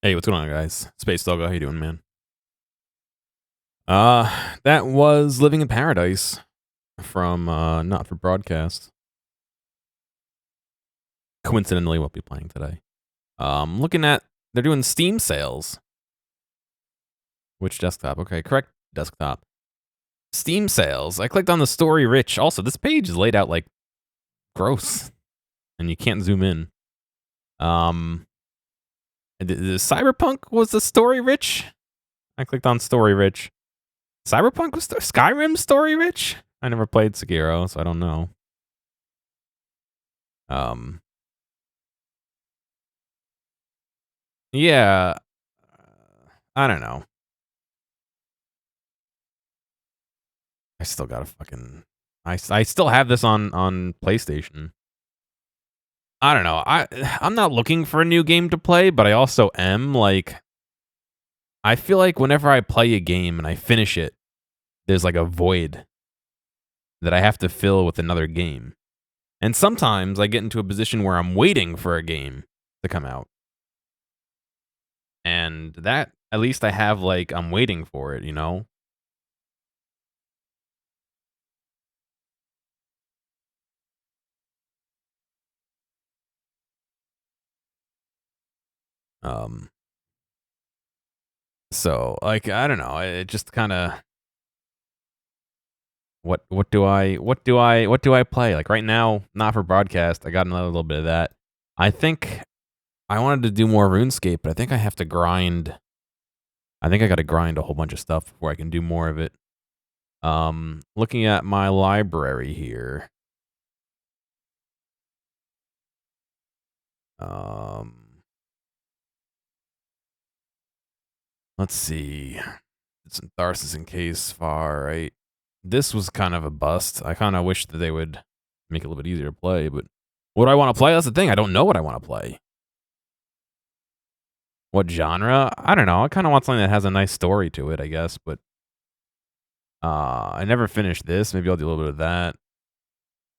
Hey, what's going on, guys? Space Doggo, how you doing, man? That was Living in Paradise from Not for Broadcast. Coincidentally, we'll be playing today. Looking at they're doing Steam sales. Which desktop? Okay, correct desktop. Steam sales. I clicked on the story rich. Also, this page is laid out like gross, and you can't zoom in. The Cyberpunk was the story rich. I clicked on story rich. Cyberpunk was Skyrim story rich. I never played Sekiro, so I don't know. Um, yeah, I don't know. I still gotta fucking. I still have this on PlayStation. I don't know. I'm not looking for a new game to play, but I also am like. I feel like whenever I play a game and I finish it, there's like a void that I have to fill with another game. And sometimes I get into a position where I'm waiting for a game to come out. And that at least I have like I'm waiting for it, you know? Um so like I don't know, it just kind of what do I play? Like right now, not for broadcast. I got another little bit of that. I think I wanted to do more RuneScape, but I think I have to grind. I think I got to grind a whole bunch of stuff before I can do more of it. Looking at my library here. Um, let's see. It's in Tharsis and Case Far, right? This was kind of a bust. I kind of wish that they would make it a little bit easier to play, but what do I want to play? That's the thing. I don't know what I want to play. What genre? I don't know. I kind of want something that has a nice story to it, I guess, but I never finished this. Maybe I'll do a little bit of that.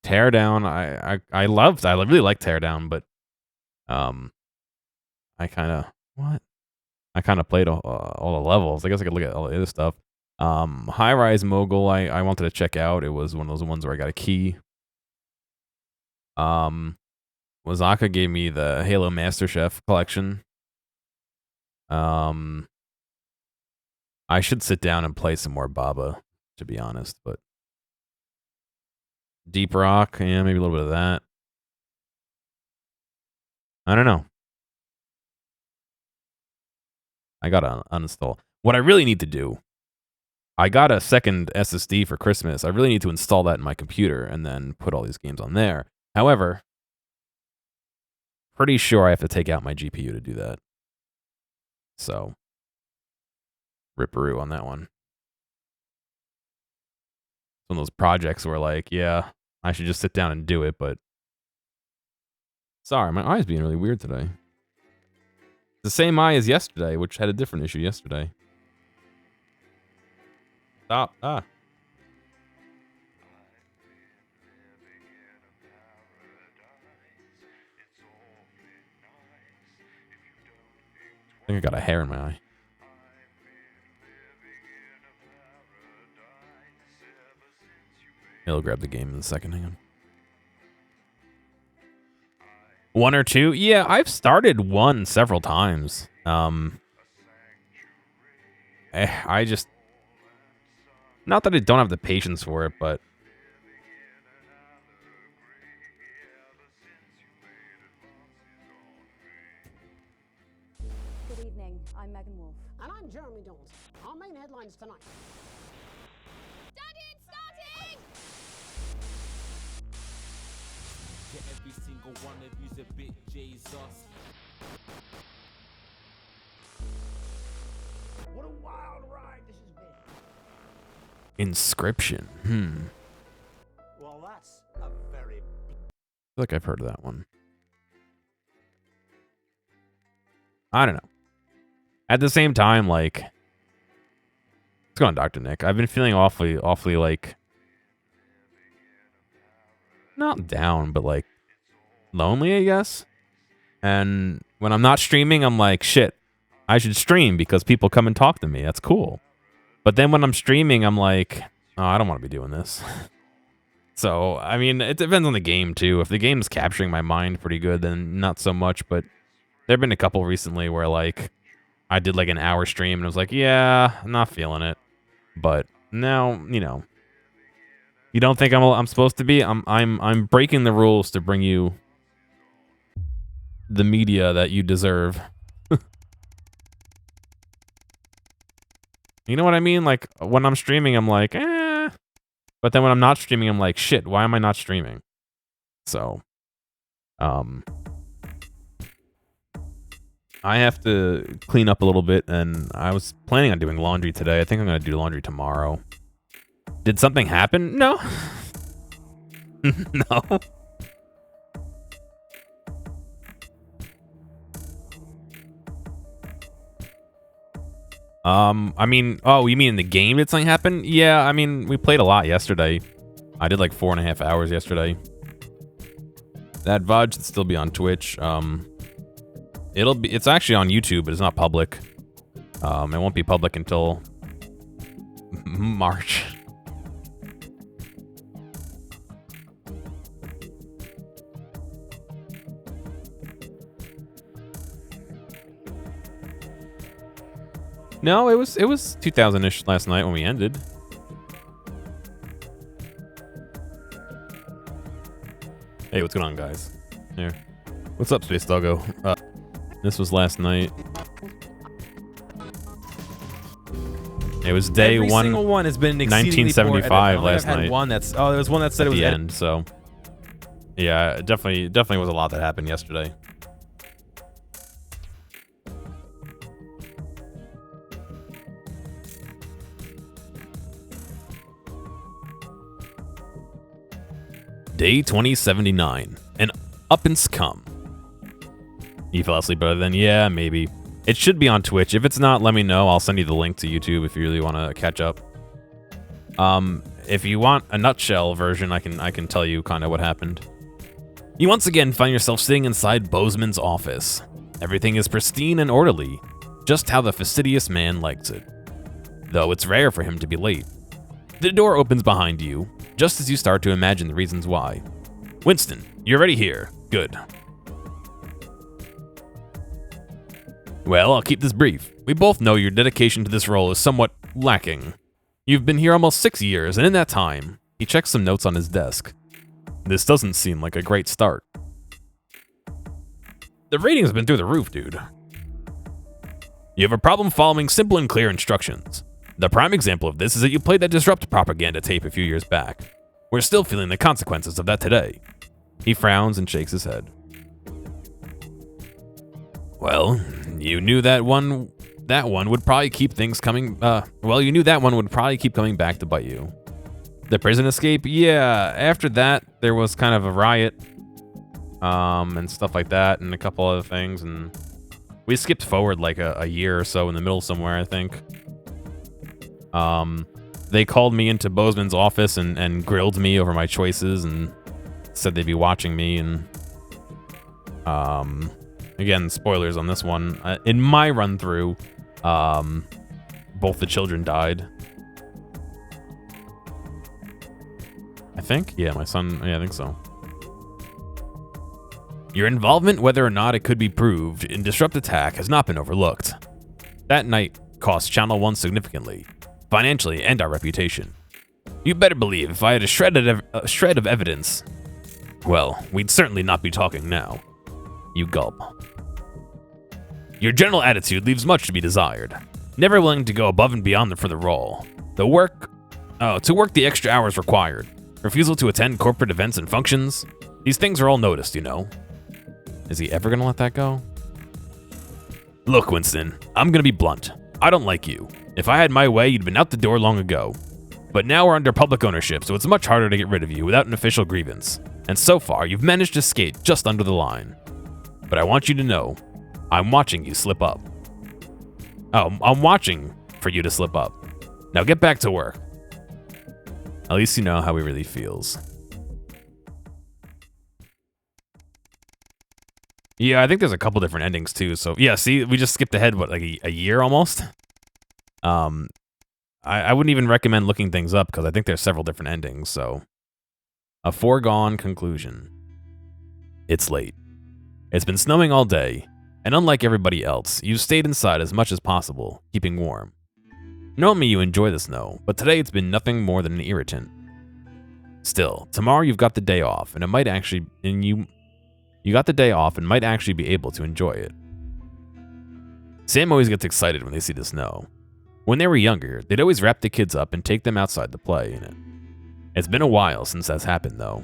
Teardown, I really like Teardown, but um I kind of what? I kind of played all the levels. I guess I could look at all the other stuff. High Rise Mogul, I wanted to check out. It was one of those ones where I got a key. Um Wazaka gave me the Halo Master Chef collection. Um I should sit down and play some more Baba, to be honest, but Deep Rock, yeah, maybe a little bit of that. I don't know. I gotta uninstall. What I really need to do, I got a second SSD for Christmas. I really need to install that in my computer and then put all these games on there. However, pretty sure I have to take out my GPU to do that. So, ripperoo on that one. One of those projects where, like, yeah, I should just sit down and do it, but sorry, my eye's being really weird today. The same eye as yesterday, which had a different issue yesterday. Stop. Ah. I think I got a hair in my eye. He'll grab the game in a second. Hang on. One or two? Yeah, I've started one several times. I just not that I don't have the patience for it, but Good evening. I'm Megan Wolf. And I'm Jeremy Jones. Our main headlines tonight. Starting! Yeah, every single one of you's a bit Jesus. What a wild ride this has been. Inscription. Well, that's a very... I feel like I've heard of that one. I don't know. At the same time, like, what's going on, Dr. Nick? I've been feeling awfully like, not down, but like lonely, I guess. And when I'm not streaming, I'm like, shit, I should stream because people come and talk to me. That's cool. But then when I'm streaming, I'm like, oh, I don't want to be doing this. So, I mean, it depends on the game, too. If the game's capturing my mind pretty good, then not so much. But there have been a couple recently where, like, I did, like, an hour stream, and I was like, yeah, I'm not feeling it. But now, you know, you don't think I'm supposed to be? I'm breaking the rules to bring you the media that you deserve. You know what I mean? Like, when I'm streaming, I'm like, eh. But then when I'm not streaming, I'm like, shit, why am I not streaming? So, I have to clean up a little bit, and I was planning on doing laundry today. I think I'm going to do laundry tomorrow. Did something happen? No. No. I mean, oh, you mean in the game did something happen? Yeah, I mean, we played a lot yesterday. I did like 4.5 hours yesterday. That VOD should still be on Twitch. It's actually on YouTube, but it's not public. It won't be public until March. No, it was 2000-ish last night when we ended. Hey, what's going on, guys? Here. What's up, Space Doggo? This was last night. It was day Every one. single one has been exceedingly 1975 poor. last I've had night. one that's there was one that said At it was the end, so yeah, it definitely was a lot that happened yesterday. Day 2079, and up and scum. You fell asleep better than? Yeah, maybe. It should be on Twitch. If it's not, let me know. I'll send you the link to YouTube if you really want to catch up. If you want a nutshell version, I can tell you kind of what happened. You once again find yourself sitting inside Bozeman's office. Everything is pristine and orderly, just how the fastidious man likes it. Though it's rare for him to be late. The door opens behind you, just as you start to imagine the reasons why. Winston, you're already here. Good. Well, I'll keep this brief. We both know your dedication to this role is somewhat lacking. You've been here almost 6 years, and in that time, he checks some notes on his desk. This doesn't seem like a great start. The ratings have been through the roof, dude. You have a problem following simple and clear instructions. The prime example of this is that you played that Disrupt propaganda tape a few years back. We're still feeling the consequences of that today. He frowns and shakes his head. Well, you knew that one would probably keep things coming, you knew that one would probably keep coming back to bite you. The prison escape? Yeah, after that, there was kind of a riot, and stuff like that, and a couple other things, and we skipped forward like a year or so in the middle somewhere, I think. They called me into Bozeman's office and grilled me over my choices and said they'd be watching me, and, again, spoilers on this one. In my run-through, both the children died. I think? Yeah, my son, yeah, I think so. Your involvement, whether or not it could be proved, in Disrupt Attack has not been overlooked. That night cost Channel 1 significantly, financially and our reputation. You better believe if I had a shred of evidence, well, we'd certainly not be talking now. You gulp. Your general attitude leaves much to be desired. Never willing to go above and beyond for the role. To work the extra hours required. Refusal to attend corporate events and functions. These things are all noticed, you know. Is he ever gonna let that go? Look, Winston, I'm gonna be blunt. I don't like you. If I had my way, you'd been out the door long ago. But now we're under public ownership, so it's much harder to get rid of you without an official grievance. And so far, you've managed to skate just under the line. But I want you to know, I'm watching you slip up. Oh, I'm watching for you to slip up. Now get back to work. At least you know how he really feels. Yeah, I think there's a couple different endings too. So yeah, see, we just skipped ahead, what, like a year almost? I wouldn't even recommend looking things up because I think there's several different endings, so. A foregone conclusion. It's late. It's been snowing all day, and unlike everybody else, you've stayed inside as much as possible, keeping warm. Normally you enjoy the snow, but today it's been nothing more than an irritant. Still, tomorrow you've got the day off, and you got the day off and might actually be able to enjoy it. Sam always gets excited when they see the snow. When they were younger, they'd always wrap the kids up and take them outside to play in it. It's been a while since that's happened, though.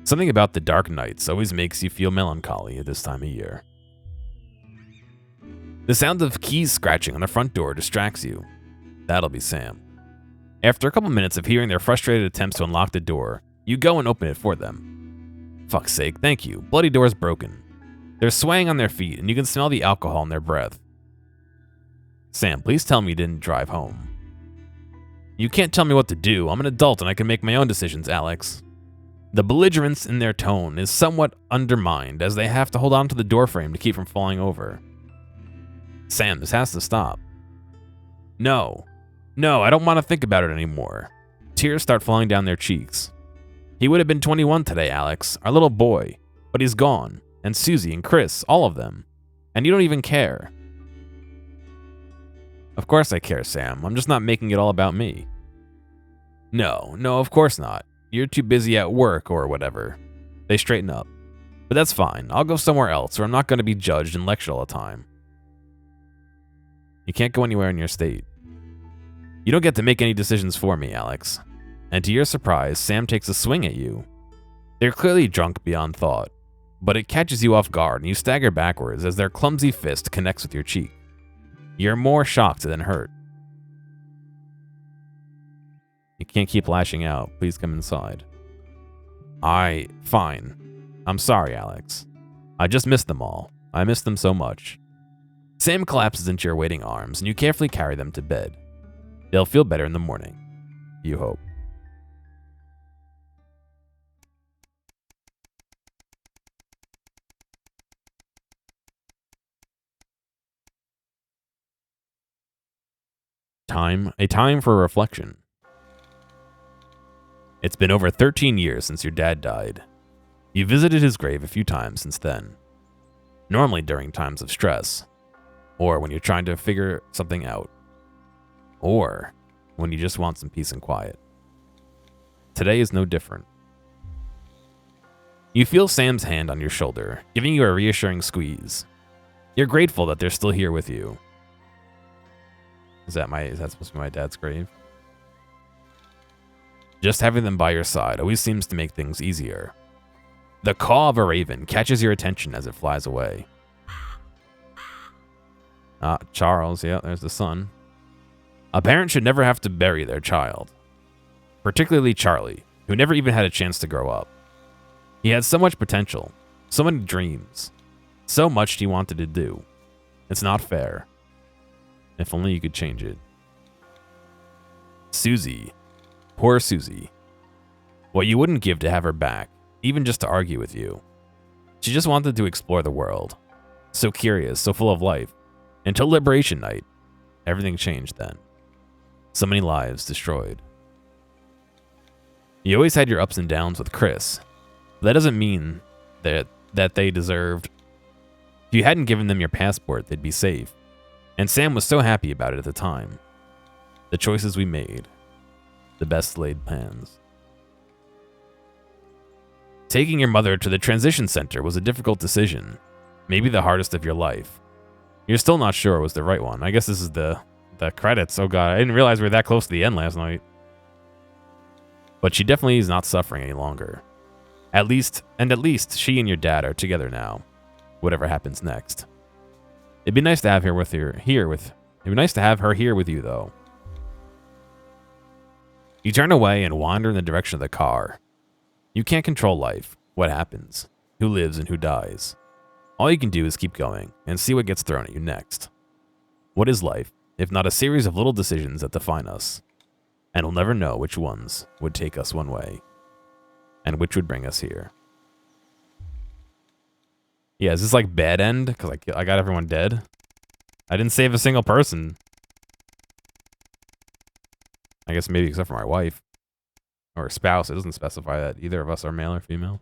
Something about the dark nights always makes you feel melancholy at this time of year. The sound of keys scratching on the front door distracts you. That'll be Sam. After a couple minutes of hearing their frustrated attempts to unlock the door, you go and open it for them. Fuck's sake, thank you. Bloody door's broken. They're swaying on their feet, and you can smell the alcohol in their breath. Sam, please tell me you didn't drive home. You can't tell me what to do. I'm an adult and I can make my own decisions, Alex. The belligerence in their tone is somewhat undermined as they have to hold on to the doorframe to keep from falling over. Sam, this has to stop. No, I don't want to think about it anymore. Tears start falling down their cheeks. He would have been 21 today, Alex, our little boy, but he's gone, and Susie and Chris, all of them, and you don't even care. Of course I care, Sam. I'm just not making it all about me. No, of course not. You're too busy at work or whatever. They straighten up. But that's fine. I'll go somewhere else where I'm not going to be judged and lectured all the time. You can't go anywhere in your state. You don't get to make any decisions for me, Alex. And to your surprise, Sam takes a swing at you. They're clearly drunk beyond thought, but it catches you off guard and you stagger backwards as their clumsy fist connects with your cheek. You're more shocked than hurt. You can't keep lashing out. Please come inside. Fine. I'm sorry, Alex. I just missed them all. I missed them so much. Sam collapses into your waiting arms and you carefully carry them to bed. They'll feel better in the morning. You hope. A time for reflection. It's been over 13 years since your dad died. You visited his grave a few times since then. Normally during times of stress, or when you're trying to figure something out, or when you just want some peace and quiet. Today is no different. You feel Sam's hand on your shoulder, giving you a reassuring squeeze. You're grateful that they're still here with you. Is that supposed to be my dad's grave? Just having them by your side always seems to make things easier. The caw of a raven catches your attention as it flies away. Charles, yeah, there's the son. A parent should never have to bury their child. Particularly Charlie, who never even had a chance to grow up. He had so much potential, so many dreams, so much he wanted to do. It's not fair. If only you could change it. Susie. Poor Susie. What you wouldn't give to have her back, even just to argue with you. She just wanted to explore the world. So curious, so full of life. Until Liberation Night, everything changed then. So many lives destroyed. You always had your ups and downs with Chris. But that doesn't mean that they deserved. If you hadn't given them your passport, they'd be safe. And Sam was so happy about it at the time. The choices we made. The best laid plans. Taking your mother to the transition center was a difficult decision. Maybe the hardest of your life. You're still not sure it was the right one. I guess this is the credits. Oh god, I didn't realize we were that close to the end last night. But she definitely is not suffering any longer. At least she and your dad are together now. Whatever happens next. It'd be nice to have her it'd be nice to have her here with you though. You turn away and wander in the direction of the car. You can't control life, what happens, who lives and who dies. All you can do is keep going and see what gets thrown at you next. What is life, if not a series of little decisions that define us? And we'll never know which ones would take us one way, and which would bring us here. Yeah, is this like bad end? Because I got everyone dead. I didn't save a single person. I guess maybe except for my wife. Or spouse. It doesn't specify that either of us are male or female.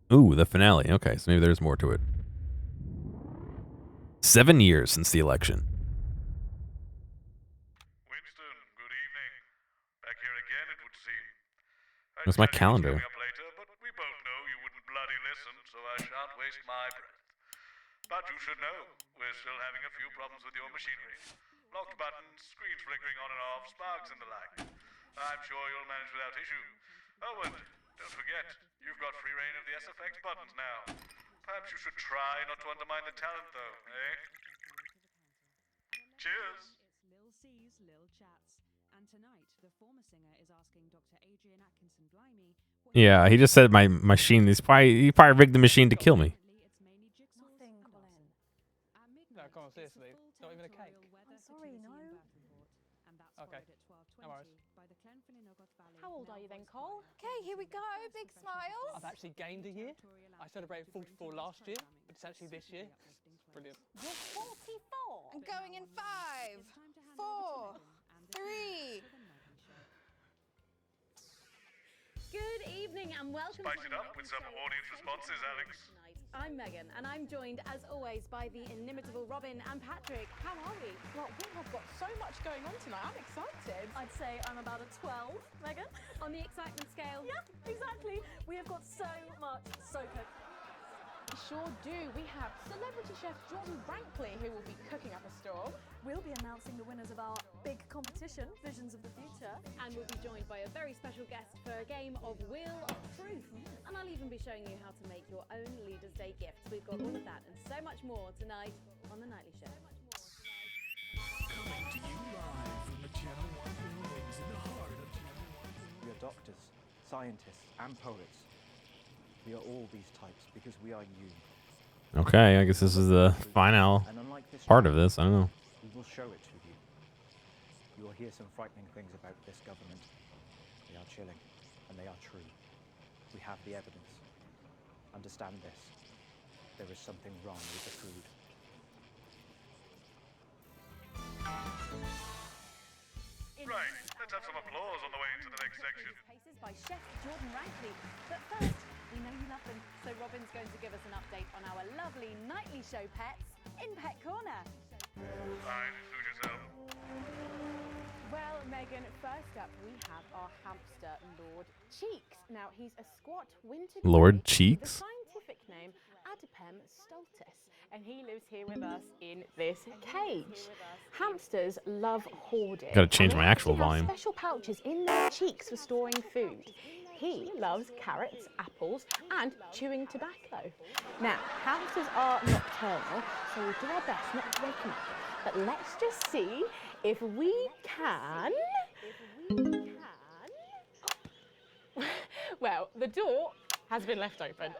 Ooh, the finale. Okay, so maybe there's more to it. 7 years since the election. Winston, good evening. Back here again, it would seem. Where's my calendar? Coming up later, but we both know you wouldn't bloody listen, so I shan't waste my breath. But you should know, we're still having a few problems with your machinery. Locked buttons, screens flickering on and off, sparks and the like. I'm sure you'll manage without issue. Oh, and don't forget, you've got free reign of the SFX buttons now. Perhaps you should try not to undermine the talent, though, eh? Cheers. It's Lil C's Lil Chats, and tonight the former singer is asking Dr. Adrian Atkinson Blimey. Yeah, he just said my machine. He probably rigged the machine to kill me. Nothing, Colin. No, come on, seriously. Not even a cake. I'm sorry, no. Okay. No worries. How old are you then, Cole? Okay, here we go. Big smiles. I've actually gained a year. I celebrated 44 last year, but it's actually this year. Brilliant. You're 44. I'm going in 5, 4, 3. Good evening and welcome Spice it up with some audience responses, Alex. I'm Megan, and I'm joined, as always, by the inimitable Robin and Patrick. How are we? Well, we have got so much going on tonight. I'm excited. I'd say I'm about a 12, Megan. On the excitement scale. Yeah, exactly. We have got so much good. We sure do. We have celebrity chef Jordan Brankley, who will be cooking up a storm. We'll be announcing the winners of our big competition, Visions of the Future. And we'll be joined by a very special guest for a game of Wheel of Truth. And I'll even be showing you how to make your own Leaders' Day gifts. We've got all of that and so much more tonight on The Nightly Show. Coming to you live from the Channel 1 buildings in the heart of Channel 1. We are doctors, scientists, and poets. We are all these types because we are you. Okay, I guess this is the final And unlike this part of this. I don't know. we will show it to you. You will hear some frightening things about this government. They are chilling, and they are true. We have the evidence. Understand this. There is something wrong with the food. Right, let's have some applause on the way into the next section. Paces by Chef Jordan Rankley. But first, we know you love them, so Robin's going to give us an update on our lovely Nightly Show pets in Pet Corner. Fine, suit yourself. Well, Megan, first up we have our hamster, Lord Cheeks. Now, he's a squat winter Lord grey Cheeks? with the scientific name Adipem stultus, and he lives here with us in this cage. Hamsters love hoarding. Gotta change and my they actual actually have volume. special pouches in their cheeks for storing food. He loves carrots, apples, and chewing tobacco. Now, hamsters are nocturnal, so we'll do our best not to wake them up. But let's just see if we can. Well, the door has been left open.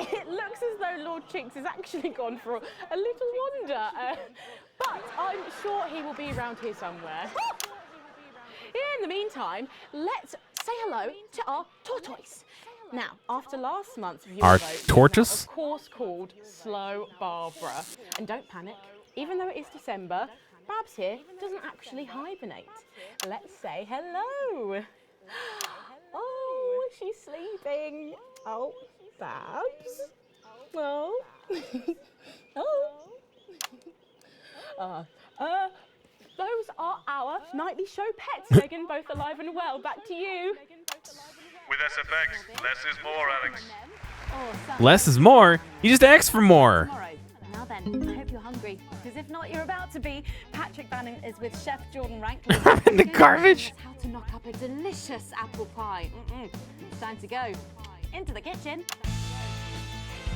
It looks as though Lord Cheeks has actually gone for a little wander. But I'm sure he will be around here somewhere. In the meantime, let's say hello to our tortoise. Now, after last month's viewer Our vote, it is tortoise? now, of course, called Slow Barbara. And don't panic, even though it is December, Babs here doesn't actually hibernate. Let's say hello. Oh, she's sleeping. Oh, Babs. Oh. Those are our Nightly Show pets, Megan, both alive and well. Back to you. With SFX, less is more, Alex. Less is more. You just asked for more. Tomorrow. Now then, I hope you're hungry, because if not, you're about to be. Patrick Bannon is with Chef Jordan Rankley. In the garbage. How to knock up a delicious apple pie. It's time to go into the kitchen.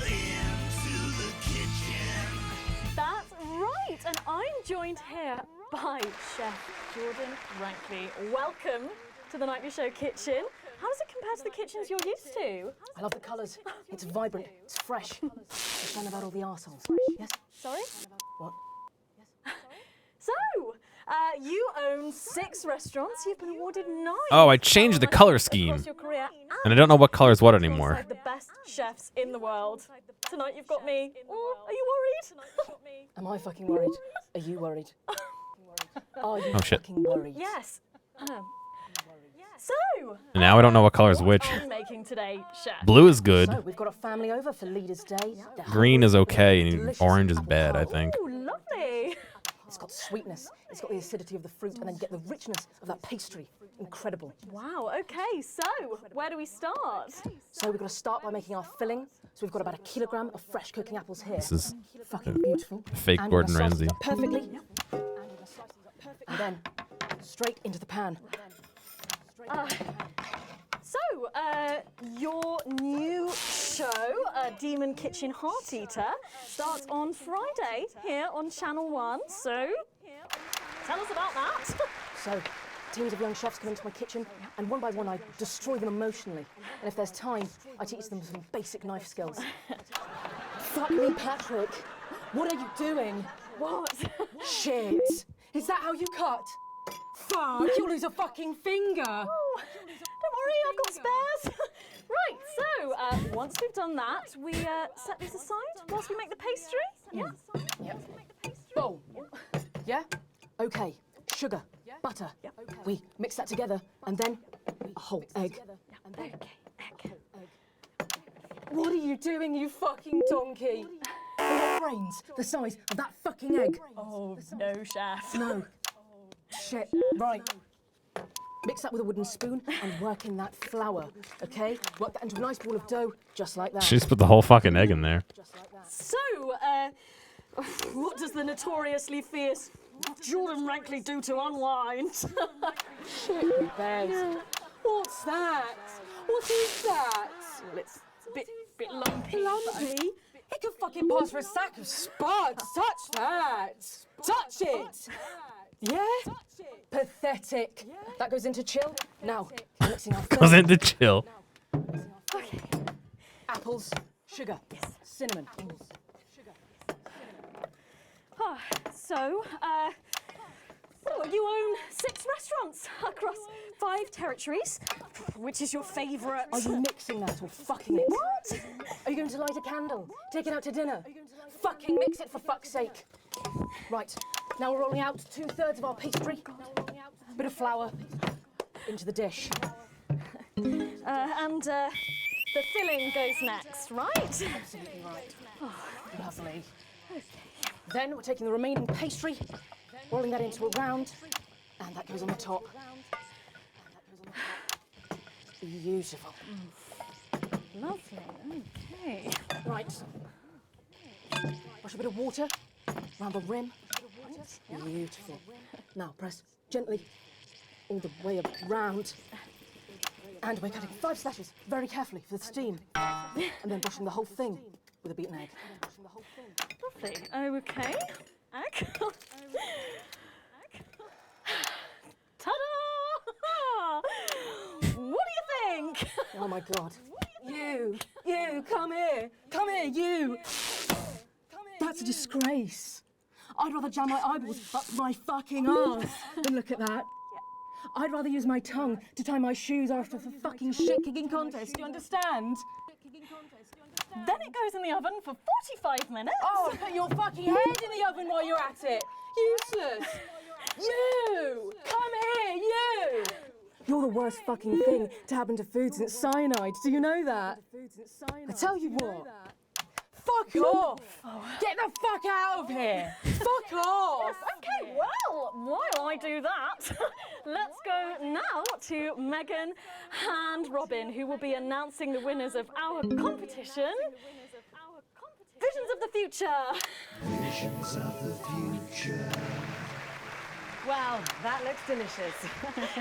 Into the kitchen. That's right, and I'm joined here by Chef Jordan Rankley. Welcome to the Nightly Show kitchen. How does it compare to the kitchens you're used to? I love the colours. It's vibrant. It's fresh. It's fun about all the arseholes. Yes? Sorry? What? So, you own 6 restaurants. You've been awarded 9. Oh, I changed the color scheme. Across your career, And I don't know what color is what anymore. alongside the best chefs in the world. Tonight you've got me. Oh, are you worried? Am I fucking worried? Are you worried? Are you Oh, shit. fucking worried? Yes. So, And now I don't know what color is which. what are we making today, chef? Blue is good. So, we've got a family over for Leaders' Day. They're Green is hungry, okay, and delicious orange is apple bad, I pie. think. Oh, lovely. It's got sweetness, it's got the acidity of the fruit, and then you get the richness of that pastry. Incredible. Wow, okay, so where do we start? So we've got to start by making our filling. So we've got about 1 kilogram of fresh cooking apples here. This is fucking beautiful. fake And we're Gordon gonna slice Ramsay. these up perfectly. And then straight into the pan. So, your new show, Demon Kitchen Heart Eater, starts on Friday here on Channel 1. So, tell us about that. So, teams of young chefs come into my kitchen, and one by one I destroy them emotionally. And if there's time, I teach them some basic knife skills. Fuck me, Patrick. What are you doing? What? Shit. Is that how you cut? Fuck, you'll lose a fucking finger. Oh, don't worry, I've got spares. Right, so once we've done that, we set this aside whilst we make the pastry. Yeah. Yep. Bowl. Yeah? Okay. Sugar. Butter. We mix that together, and then a whole egg. Okay, egg. What are you doing, you fucking donkey? They have brains the size of that fucking egg. Oh, no, chef. No. Shit. Right. Mix that with a wooden spoon and work in that flour, okay? Work that into a nice ball of dough, just like that. She just put the whole fucking egg in there. Just like that. So, what does the notoriously fierce Jordan Rankley do to unwind? Shit, Bez. What's that? What is that? Well, it's a bit lumpy. Lumpy? It could fucking pass for a sack of spuds. Touch that. Touch it. Yeah? Pathetic. That goes into chill. Now, mixing our Goes filling. into chill. Okay. Apples, sugar, cinnamon. So, you own 6 restaurants across 5 territories. Which is your favourite? Are you mixing that or fucking it? What? Are you going to light a candle? Take it out to dinner? Fucking mix it for fuck's sake. Right, now we're rolling out 2/3 of our pastry. Bit of flour into the dish. And the filling goes next, right? Absolutely right. Oh, lovely. Then we're taking the remaining pastry, rolling that into a round, and that goes on the top. Beautiful. Lovely, okay. Right. Wash a bit of water around the rim. Beautiful. Now press gently all the way around. And we're cutting 5 slashes very carefully for the steam. And then brushing the whole thing with a beaten egg. Lovely. Okay. Egg. Ta-da! What do you think? Oh my God. You, come here, you. That's a disgrace. I'd rather jam my eyeballs up my fucking arse than look at that. I'd rather use my tongue to tie my shoes after a fucking shit-kicking contest, do you understand? Then it goes in the oven for 45 minutes. Oh, put your fucking head in the oven while you're at it. Useless. You, come here, you. You're the worst fucking thing to happen to food since cyanide. Do you know that? I tell you what. Fuck off! Get the fuck out of here! Fuck off! Okay, well, while I do that, let's go now to Megan and Robin, who will be announcing the winners of our competition. Visions of the Future. Visions of the future. Well, that looks delicious.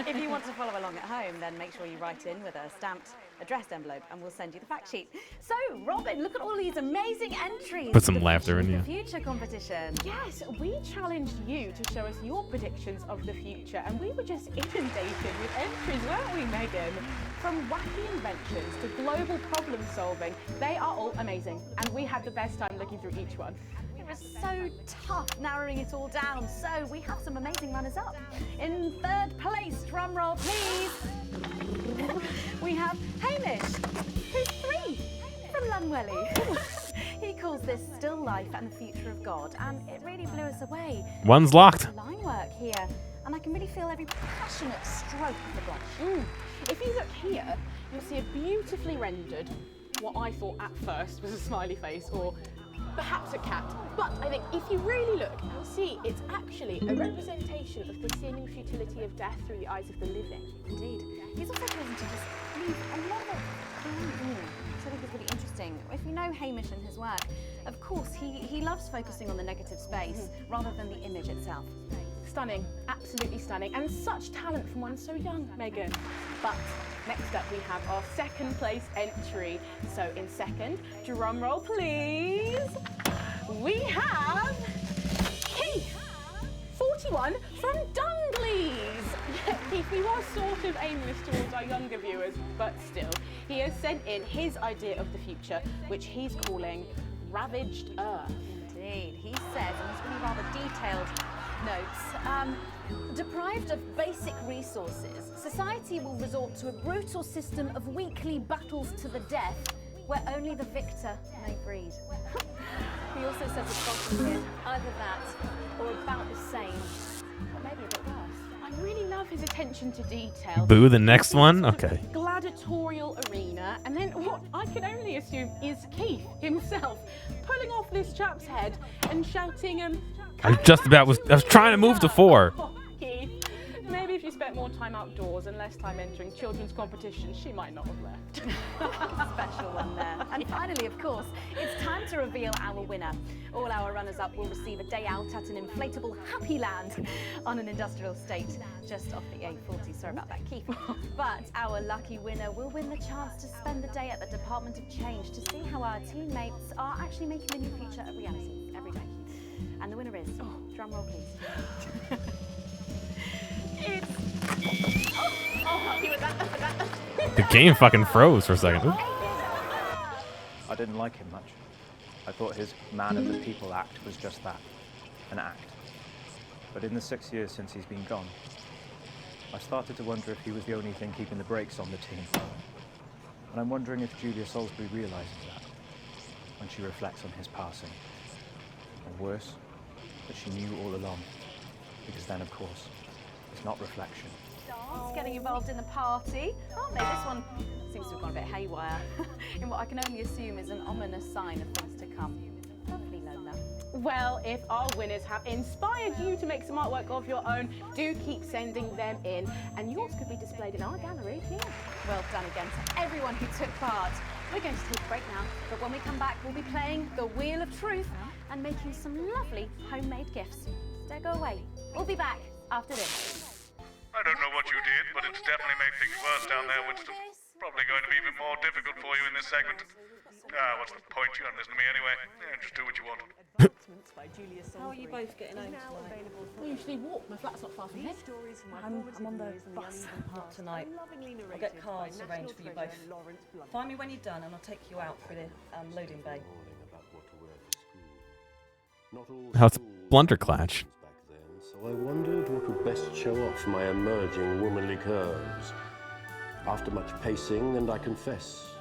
If you want to follow along at home, then make sure you write in with a stamped addressed envelope and we'll send you the fact sheet. So, Robin, look at all these amazing entries. Put some laughter in you. Future competition. Yes, we challenged you to show us your predictions of the future, and we were just inundated with entries, weren't we, Megan? From wacky inventions to global problem solving, they are all amazing, and we had the best time looking through each one. It was so tough narrowing it all down, so we have some amazing runners-up. In third place, drum roll please, we have Hamish, who's 3 from Lunwelly. He calls this still life and the future of God, and it really blew us away. One's locked. Line work here, and I can really feel every passionate stroke of the brush. If you look here, you'll see a beautifully rendered, what I thought at first was a smiley face, or perhaps a cat. But I think if you really look, you'll see it's actually a representation of the seeming futility of death through the eyes of the living. Indeed. He's also chosen to just leave a lot of which I think is really interesting. If you know Hamish and his work, of course, he loves focusing on the negative space rather than the image itself. Stunning, absolutely stunning, and such talent from one so young, Megan. But next up we have our second place entry. So in second, drum roll please, we have Keith, 41 from Dungleys. Keith, we are sort of aimless towards our younger viewers, but still, he has sent in his idea of the future, which he's calling Ravaged Earth. Indeed, he says, and it's really rather detailed notes, deprived of basic resources, society will resort to a brutal system of weekly battles to the death, where only the victor may breed. He also says it's bottom here, either that or about the same, or maybe a bit worse. I really love his attention to detail. Boo, the next one? Okay. Gladiatorial arena, and then what I can only assume is Keith himself pulling off this chap's head and shouting, I was trying to move to 4. Keith, maybe if you spent more time outdoors and less time entering children's competitions, she might not have left. Special one there. And finally, of course, it's time to reveal our winner. All our runners-up will receive a day out at an inflatable Happy Land on an industrial estate just off the A40. Sorry about that, Keith. But our lucky winner will win the chance to spend the day at the Department of Change to see how our teammates are actually making the new future a reality every day. And the winner is, drum roll please. The game fucking froze for a second. Ooh. I didn't like him much. I thought his man of the people act was just that, an act. But in the 6 years since he's been gone, I started to wonder if he was the only thing keeping the brakes on the team. And I'm wondering if Julia Salisbury realizes that when she reflects on his passing. Or worse, that she knew all along. Because then, of course, it's not reflection. Getting involved in the party, aren't they? This one seems to have gone a bit haywire in what I can only assume is an ominous sign of things to come. Lovely, Lola. Well, if our winners have inspired you to make some artwork of your own, do keep sending them in, and yours could be displayed in our gallery here. Well done again to everyone who took part. We're going to take a break now, but when we come back, we'll be playing the Wheel of Truth and making some lovely homemade gifts. Don't go away. We'll be back after this. I don't know what you did, but it's definitely made things worse down there, Winston. Probably going to be even more difficult for you in this segment. What's the point? You don't listen to me anyway. Yeah, just do what you want. How are you both getting home tonight? I usually walk. My flat's not far from here. I'm on the bus. Not tonight. I'll get cars arranged for you both. Find me when you're done and I'll take you out through the loading bay. How's Blunderclatch? So I wondered what would best show off my emerging womanly curves. After much pacing, and I confess,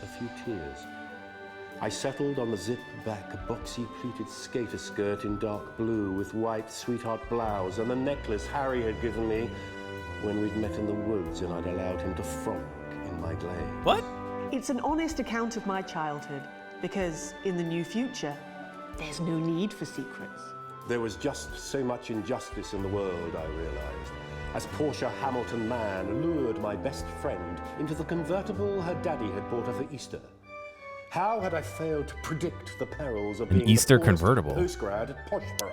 a few tears, I settled on the zip-back, boxy-pleated skater skirt in dark blue with white sweetheart blouse and the necklace Harry had given me when we'd met in the woods and I'd allowed him to frolic in my glade. What? It's an honest account of my childhood, because in the new future, there's no need for secrets. There was just so much injustice in the world, I realized, as Portia Hamilton Mann lured my best friend into the convertible her daddy had bought her for Easter. How had I failed to predict the perils of An being Easter the poorest convertible? postgrad at Poshborough?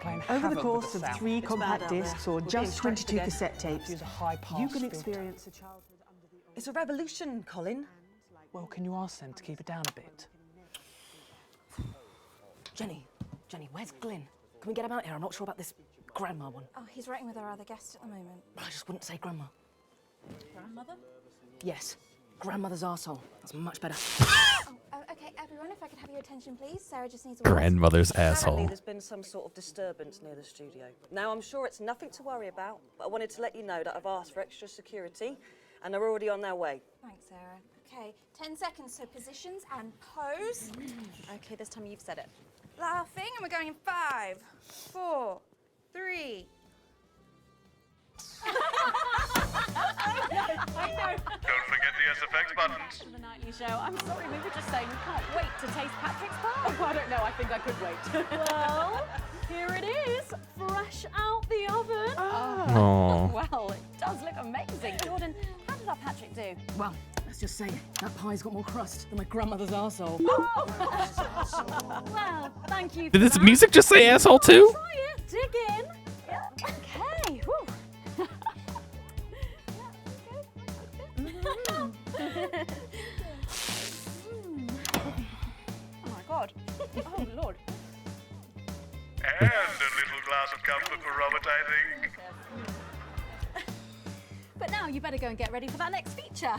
playing Over the havoc course with of the sound. 3 It's compact bad out there. discs or We're being just distracted 22 again. cassette tapes, Use a high-pass you can filter. experience a childhood under the It's a revolution, Colin. Well, can you ask them to keep it down a bit? Jenny, where's Glyn? Can we get him out here? I'm not sure about this grandma one. Oh, he's writing with our other guest at the moment. I just wouldn't say grandma. Grandmother? Yes, grandmother's arsehole. That's much better. Okay, everyone, if I could have your attention, please. Sarah just needs a Grandmother's Apparently asshole. there's been some sort of disturbance near the studio. Now, I'm sure it's nothing to worry about, but I wanted to let you know that I've asked for extra security, and they're already on their way. Thanks, Sarah. Okay, 10 seconds, so positions and pose. Okay, this time you've said it. Laughing, and we're going in 5, 4, 3. I know. Don't forget the SFX buttons. To the nightly show. I'm sorry, we were just saying we can't wait to taste Patrick's pie. Oh, I don't know. I think I could wait. Well, here it is, fresh out the oven. Oh. Well, it does look amazing. Jordan, how did our Patrick do? Well, let's just say that pie's got more crust than my grandmother's arsehole. Well, thank you. Did this music just say asshole too? Try it, dig in. Yeah. Okay. Whew. Oh my God. Oh Lord. And a little glass of comfort for Robert, I think. But now you better go and get ready for that next feature.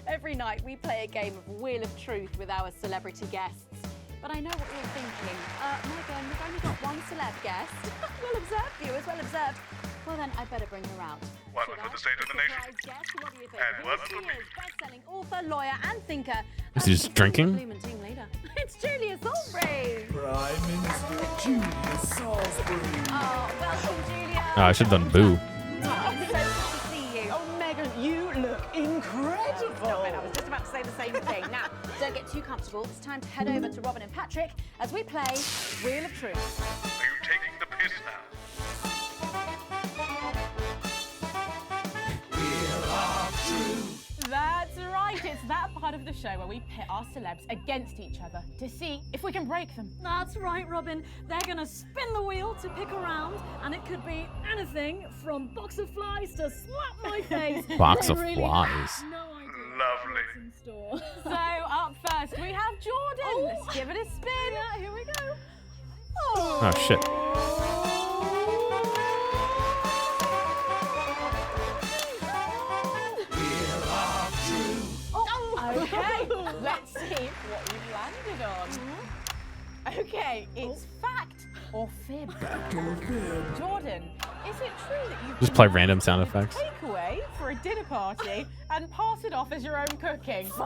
Every night we play a game of Wheel of Truth with our celebrity guests. But I know what you're thinking. Megan, we've only got one celeb guest. Well observed, viewers, well observed. Well then, I better bring her out. One for the state of the nation. Guest, what do you think? And one for me. Best-selling author, lawyer, and thinker. Is he just drinking? Bloom team leader. It's Julia Salisbury. Prime Minister Julia Salisbury. Oh, welcome, Julia. Oh, I should have done boo. Oh, so good to see you. Oh, Megan, you look incredible. Stop it, I was just about to say the same thing. Now, don't get too comfortable. It's time to head over to Robin and Patrick as we play Wheel of Truth. Are you taking the piss now? That's right. It's that part of the show where we pit our celebs against each other to see if we can break them. That's right, Robin. They're going to spin the wheel to pick a round, and it could be anything from box of flies to slap my face. Box They of really flies. have no idea Lovely. what's in store. So up first we have Jordan. Let's give it a spin. Yeah, here we go. Oh shit. Okay, let's see what you've landed on. Okay, it's fact or fib. Jordan, is it true that you Just play random sound effects. takeaway for a dinner party and pass it off as your own cooking? It's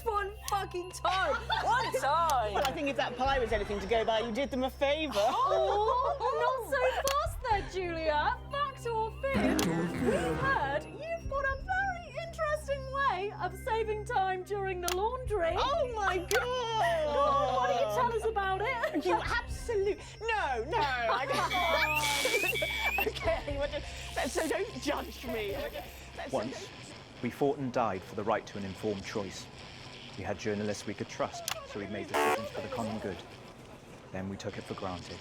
one fucking time. One time. Well, I think if that pie was anything to go by, you did them a favour. Oh, not so fast there, Julia. Fact or fib? We heard you've got a very interesting way of saving time during the laundry. Oh my God! Go on, why don't you tell us about it? You absolute no. I don't. Okay, so don't judge me. Once, we fought and died for the right to an informed choice. We had journalists we could trust, so we made decisions for the common good. Then we took it for granted.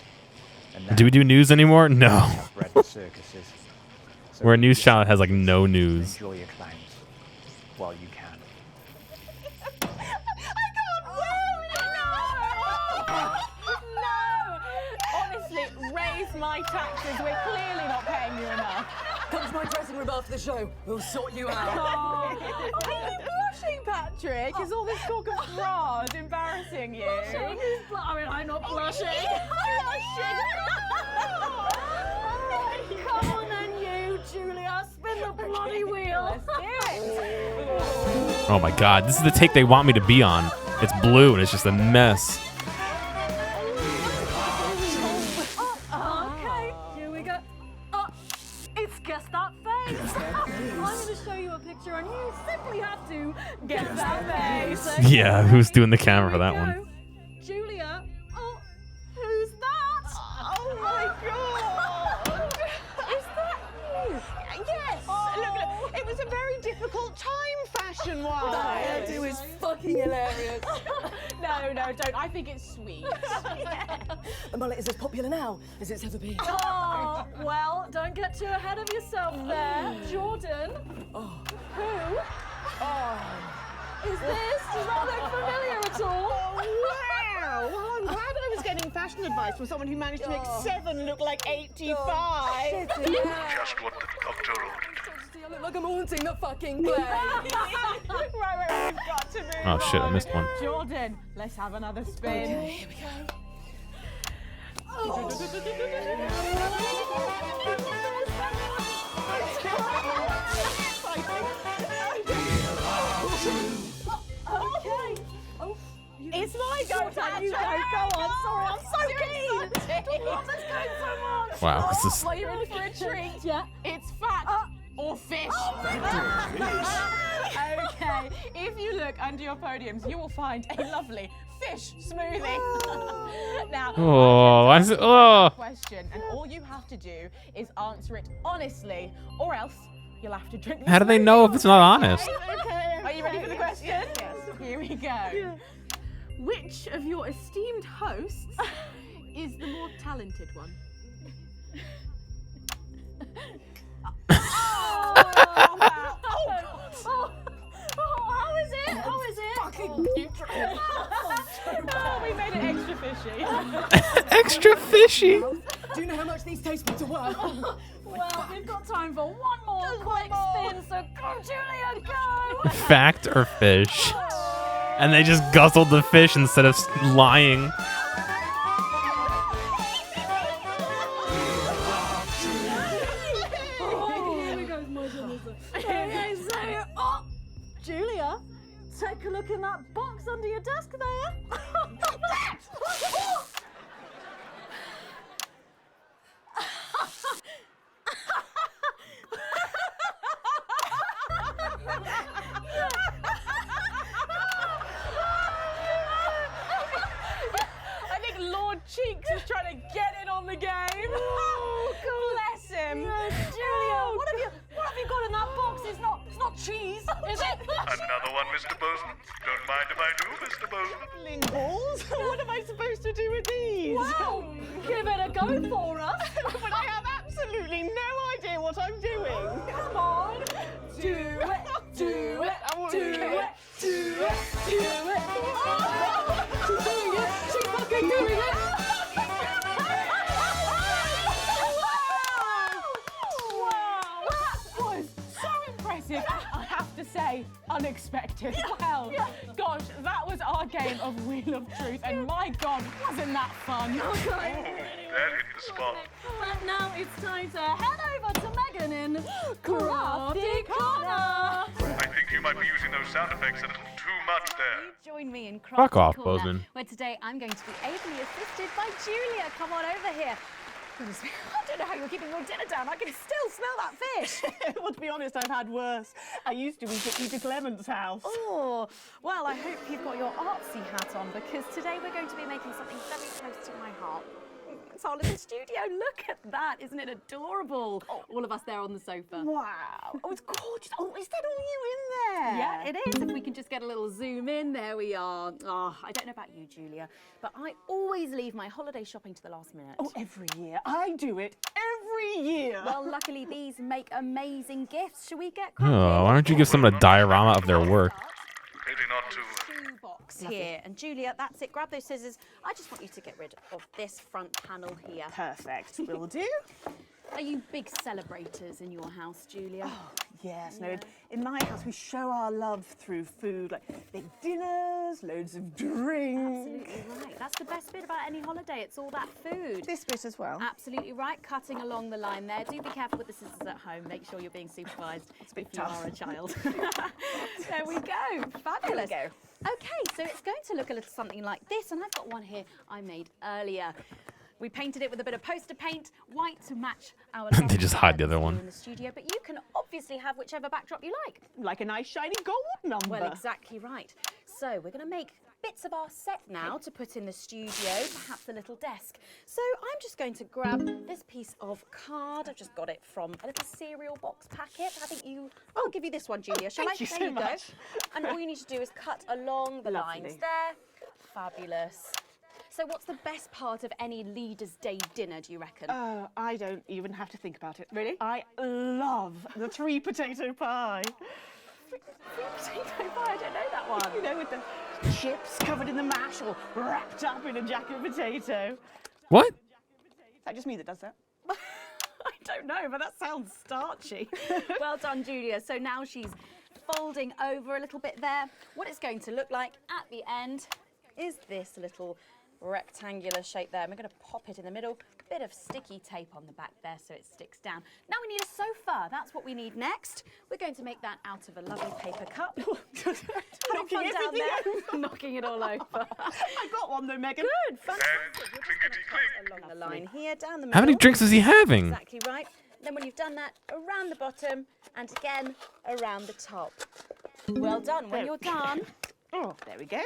And now Do we do news anymore? No. bread and circuses. So We're a news channel that has like no news. enjoy your clowns while you can. No! Honestly, raise my taxes. We're clearly not paying you enough. Come to my dressing room after the show. We'll sort you out. Oh, are you blushing, Patrick? Is all this talk of bras embarrassing you? Blushing? I mean, I'm not blushing. Come on then, you, Julia. Spin the bloody wheel. Let's do it. Oh my god, this is the take they want me to be on. It's blue and it's just a mess. Okay, here we go. It's Guess That Face. I'm going to show you a picture and you simply have to guess that face. Okay? Yeah, who's doing the camera for that Here we one? go. Julia. Oh, who's that? Oh my God! Is that you? Yes. Look, it was a very difficult time fashion-wise. That hairdo is fucking hilarious. No, I don't. I think it's sweet. The mullet is as popular now as it's ever been. Oh, well, don't get too ahead of yourself there. Jordan, who is this? Does that look familiar at all? Wow! Well, I'm glad I was getting fashion advice from someone who managed to make 7 look like 85. Just what the doctor ordered. I look like I'm haunting the fucking place. right, we've got to move Oh shit, I missed one. Jordan, let's have another spin. Okay, here we go. It's my go time. You go. Go on. Sorry, I'm so keen. Let's go so much. Wow, this is. Well, you're in for a treat. Yeah. It's fact or fish. Okay. If you look under your podiums, you will find a lovely fish smoothie. Now, Oh, why is it? Oh. question, and all you have to do is answer it honestly, or else you'll have to drink. The How do they know if it's not honest? Okay. Are you ready for the question? Yes. Here we go. Which of your esteemed hosts is the more talented one? How is it? How is it? We made it extra fishy. Extra fishy. Do you know how much these taste are worth? Well, we've got time for one more quick spin, so go, Julia, go! Fact or fish? And they just guzzled the fish instead of lying. Okay, so, Julia, take a look in that box under your desk there. I think Lord Cheeks is trying to get in on the game. Bless him. Julia, what have you got in that box? It's not cheese, is it? Another one, Mr. Bozeman. Don't mind if I do, Mr. Bozeman. Ling balls? What am I supposed to do with these? Well, give it a go for us. But I have absolutely no idea what I'm doing. Come on. Do it, do it, do it, do it, do it. Oh, she's doing it. She's fucking doing it. Wow, that was so impressive. I have to say, unexpected. Well, gosh, that was our game of Wheel of Truth, and my God, wasn't that fun? That hit the spot. But now it's time to head over to Megan in Crafty Corner. I think you might be using those sound effects a little too much there. Join me in Crafty Fuck off, Corner, Bozeman. where today I'm going to be ably assisted by Julia. Come on over here. Goodness me, I don't know how you're keeping your dinner down. I can still smell that fish. Well, to be honest, I've had worse. I used to eat at Peter Clement's house. Oh, well, I hope you've got your artsy hat on, because today we're going to be making something very close to my heart. It's our little studio. Look at that. Isn't it adorable? All of us there on the sofa. Wow. Oh, it's gorgeous. Oh, is that all you in there? Yeah, it is. If we can just get a little zoom in, there we are. Oh, I don't know about you, Julia, but I always leave my holiday shopping to the last minute. Oh, every year. I do it every year. Well, luckily these make amazing gifts. Shall we get cracking? Oh, why don't you give someone a diorama of their work? Maybe not too. Box here. And Julia, that's it. Grab those scissors. I just want you to get rid of this front panel here. Perfect. Will do. Are you big celebrators in your house, Julia? Oh, yes. No, in my house we show our love through food, like big dinners, loads of drink. Absolutely right. That's the best bit about any holiday. It's all that food. This bit as well. Absolutely right. Cutting along the line there. Do be careful with the scissors at home. Make sure you're being supervised if you tough. are a child. There we go. Fabulous. There we go. Okay, so it's going to look a little something like this, and I've got one here I made earlier. We painted it with a bit of poster paint, white to match our They just hide the other one. in the studio, but you can obviously have whichever backdrop you like. Like a nice shiny gold number. Well, exactly right. So we're going to make bits of our set now to put in the studio, perhaps a little desk. So I'm just going to grab this piece of card. I've just got it from a little cereal box packet. I think I'll give you this one, Julia. Shall I? Thank you There so you go. much. And all you need to do is cut along the lines there. fabulous. So what's the best part of any Leaders' Day dinner, do you reckon? I don't even have to think about it. Really? I love the 3 potato pie. 3 potato pie, I don't know that one. You know, with the chips covered in the mash or wrapped up in a jacket potato. What? Is that just me that does that? I don't know, but that sounds starchy. Well done, Julia. So now she's folding over a little bit there. What it's going to look like at the end is this little rectangular shape there. And we're going to pop it in the middle. A bit of sticky tape on the back there so it sticks down. Now we need a sofa. That's what we need next. We're going to make that out of a lovely paper cup. Knocking everything over. Knocking it all over. I got one though, Megan. Good, fantastic. We're just going to go along the line here, down the middle. How many drinks is he having? Exactly right. Then when you've done that, around the bottom and again around the top. Well done. When you're done, oh, there we go.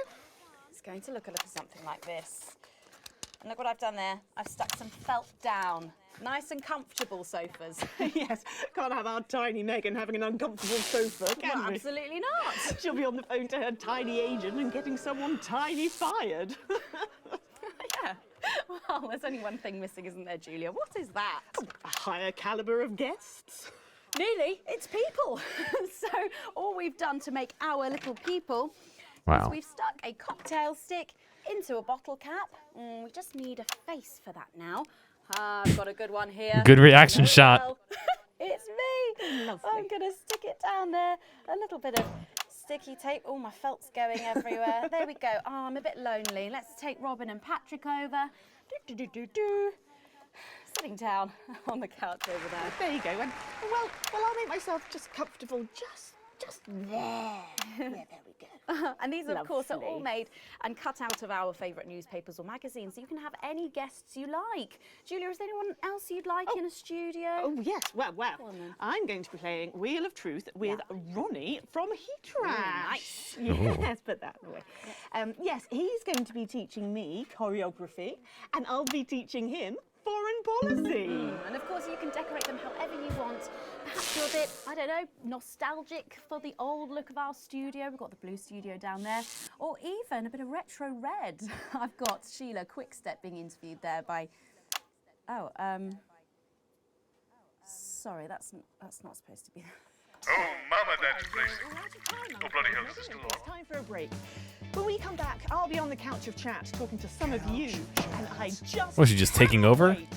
It's going to look a little something like this. And look what I've done there. I've stuck some felt down. Nice and comfortable sofas. Yes, can't have our tiny Megan having an uncomfortable sofa, can Well, we? absolutely not. She'll be on the phone to her tiny agent and getting someone tiny fired. Yeah. Well, there's only one thing missing, isn't there, Julia? What is that? A higher calibre of guests. Nearly. It's people. So all we've done to make our little people Wow. is we've stuck a cocktail stick into a bottle cap. We just need a face for that now. I've got a good one here. Good reaction shot. Well, it's me. Lovely. I'm going to stick it down there. A little bit of sticky tape. Oh, my felt's going everywhere. There we go. Oh, I'm a bit lonely. Let's take Robin and Patrick over. Sitting down on the couch over there. There you go. And, well, I'll make myself just comfortable just there. Yeah, there we go. And these, of course, are all Lovely. made and cut out of our favourite newspapers or magazines. So you can have any guests you like. Julia, is there anyone else you'd like in a studio? Oh, yes. Well, Go on then. I'm going to be playing Wheel of Truth with Ronnie from Heatrash. Nice. Yes, put that away. Yes, he's going to be teaching me choreography, and I'll be teaching him foreign policy. And of course, you can decorate them however you want. Perhaps you're a bit, I don't know, nostalgic for the old look of our studio. We've got the blue studio down there. Or even a bit of retro red. I've got Sheila Quickstep being interviewed there by... Oh, sorry, that's not supposed to be... Oh, Mama, that's blazing. Oh, bloody hell, this is still It's on. time for a break. When we come back, I'll be on the couch of chat talking to some of you, and I just... Was she just taking over? wait.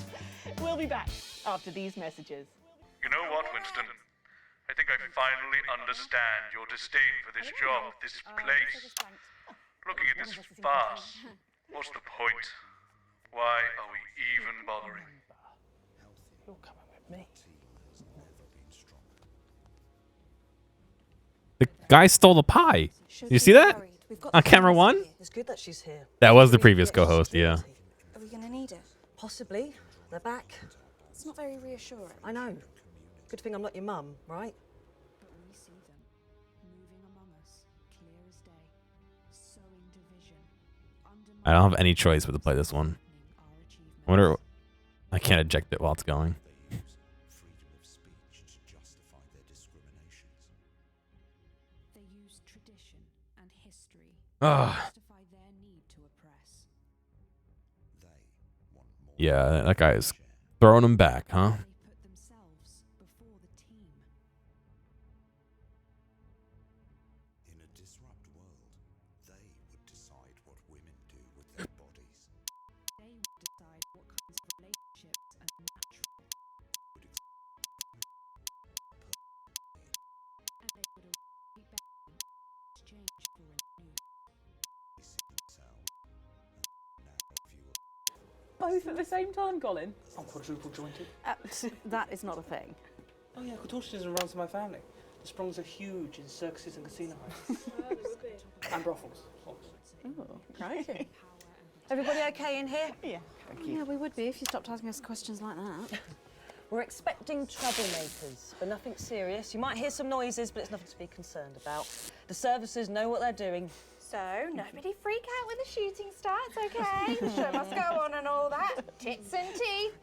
We'll be back after these messages. You know what, Winston? I think I finally understand your disdain for this job, this place. Looking at this farce, what's the point? Why are we even bothering? You're coming with me. The guy stole the pie. You see that? On camera one? It's good that she's here. That was the previous co-host, yeah. Are we going to need it? Possibly. They're back. It's not very reassuring. I know. Good thing I'm not your mum, right? But we see them, moving among us, clear as day, sowing division, I don't have any choice but to play this one. I wonder... I can't eject it while it's going. They use tradition and history Ugh. to justify their need to oppress. Yeah, that guy is throwing him back, huh? They put themselves before the team. In a disrupt world, they would decide what women do with their bodies. They would decide what kinds of relationships are natural. And they would await begging in exchange for a new. Both at the same time, Colin? I'm quadruple jointed. That is not a thing. Oh yeah, contortionism runs in my family. The Sprongs are huge in circuses and casino houses. And brothels. Right. Everybody okay in here? Yeah. Yeah, we would be if you stopped asking us questions like that. We're expecting troublemakers, but nothing serious. You might hear some noises, but it's nothing to be concerned about. The services know what they're doing. So, nobody freak out when the shooting starts, okay? The show must go on and all that. Tits and teeth.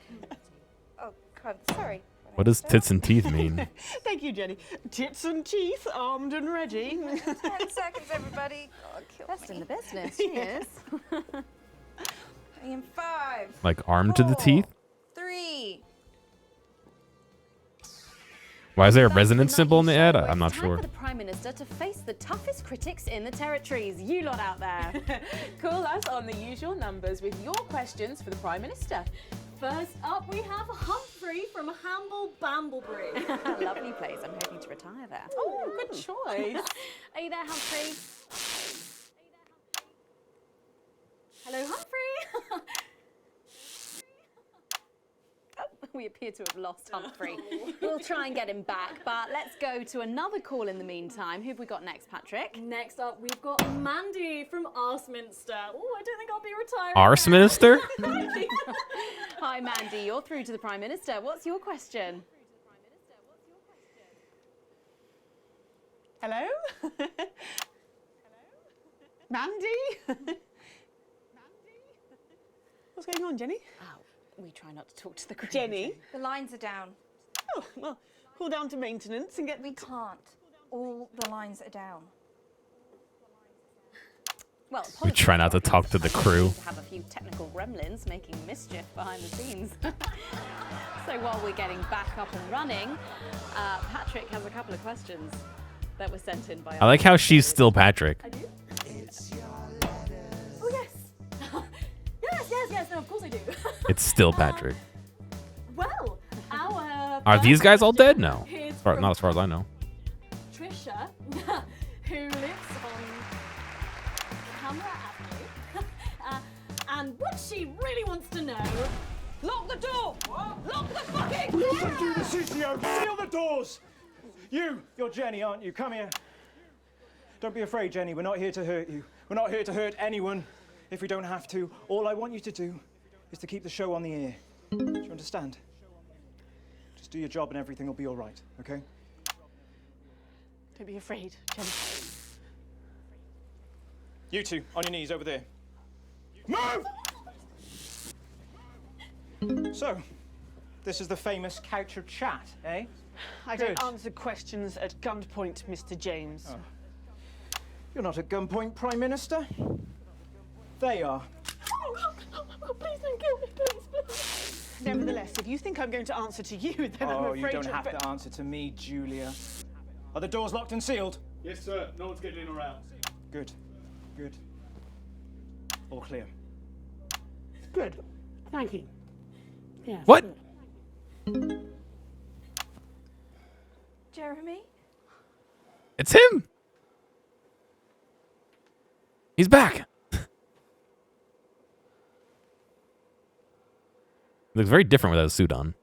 Oh, God, sorry. What does tits and teeth mean? Thank you, Jenny. Tits and teeth, armed and ready. 10 seconds, everybody. God, kill Best in me. the business, she is. In 5, Like armed to the teeth? 3. Why is there a resonance symbol in the ad? I'm not Time sure. for the Prime Minister to face the toughest critics in the territories. You lot out there. Call us on the usual numbers with your questions for the Prime Minister. First up, we have Humphrey from Hamble Bamblebury. Lovely place. I'm hoping to retire there. Oh, good choice. Are you there, Humphrey? Hello, Humphrey. We appear to have lost Humphrey. We'll try and get him back, but let's go to another call in the meantime. Who have we got next, Patrick? Next up, we've got Mandy from Arseminster. Oh, I don't think I'll be retiring. Arse Minister? Hi, Mandy. You're through to the Prime Minister. What's your question? Hello? Mandy? What's going on, Jenny? Oh, we try not to talk to the crew. Jenny? The lines are down. Oh, well, call down to maintenance and get... We can't. All the lines are down. Well, We try not to talk to the crew. have a few technical gremlins making mischief behind the scenes. So while we're getting back up and running, Patrick has a couple of questions that were sent in by I like how she's still Patrick. I do? Oh, yes. yes, no, of course I do. It's still Patrick. Well, our... Are these guys all dead? No. Here's Not as far as I know. Trisha, who lives on Camera Avenue. And what she really wants to know... Lock the door! Lock the fucking door! Listen to the CCO! Seal the doors! You're Jenny, aren't you? Come here. Don't be afraid, Jenny. We're not here to hurt you. We're not here to hurt anyone if we don't have to. All I want you to do is to keep the show on the air. Do you understand? Just do your job and everything will be all right, okay? Don't be afraid, Jenny. You two, on your knees over there. Move! So, this is the famous couch of chat, eh? I Good. don't answer questions at gunpoint, Mr. James. Oh. You're not at gunpoint, Prime Minister. They are. Please don't kill me, please. Nevertheless, if you think I'm going to answer to you, then I'm Oh, afraid you don't you'll have to answer to me, Julia. Are the doors locked and sealed? Yes, sir. No one's getting in or out. Good. Good. All clear. Good. Thank you. Yes. What? Jeremy? It's him. He's back. He looks very different without a suit on.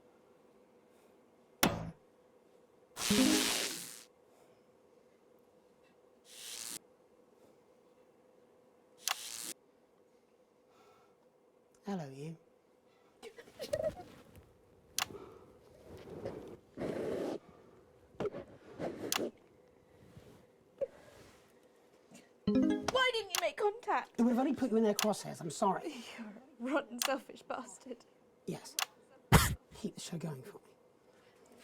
Hello, you. Why didn't you make contact? It would have only put you in their crosshairs. I'm sorry. You're a rotten, selfish bastard. Yes. Keep the show going for me.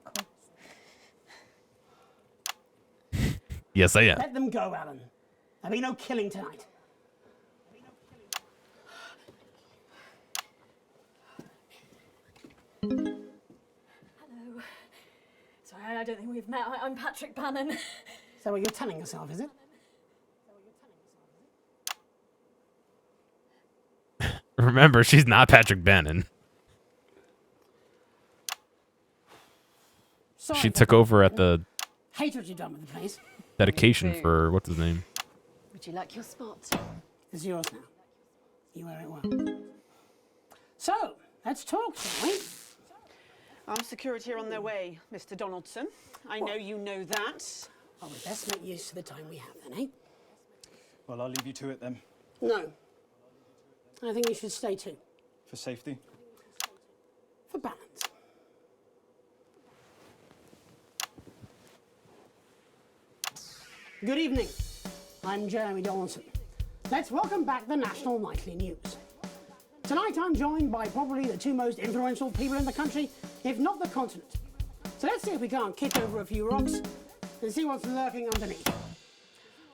Of course. Yes, I am. Let them go, Alan. There'll be no killing tonight. Hello. Sorry, I don't think we've met. I'm Patrick Bannon. Is that what you're telling yourself, is it? Remember, she's not Patrick Bannon. Sorry, She took over at the hate what you've done with the place. dedication for what's his name? Would you like your spot? It's yours now. You wear it well. So, let's talk, shall we? Armed security are on their way, Mr. Donaldson. I know you know that. Well, we best make use of the time we have then, eh? Well, I'll leave you to it then. No. I think you should stay too. For safety. For balance. Good evening. I'm Jeremy Donaldson. Let's welcome back the National Nightly News. Tonight I'm joined by probably the two most influential people in the country, if not the continent. So let's see if we can't kick over a few rocks and see what's lurking underneath.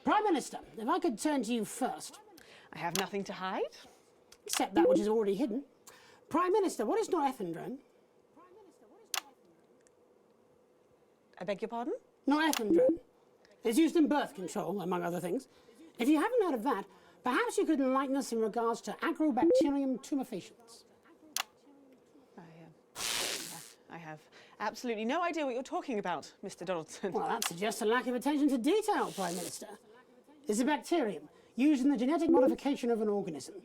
Prime Minister, if I could turn to you first. I have nothing to hide. Except that which is already hidden. Prime Minister, what is norepinephrine? I beg your pardon? Norepinephrine. It's used in birth control, among other things. If you haven't heard of that, perhaps you could enlighten us in regards to Agrobacterium tumefaciens. I have absolutely no idea what you're talking about, Mr. Donaldson. Well, that suggests a lack of attention to detail, Prime Minister. It's a bacterium used in the genetic modification of an organism.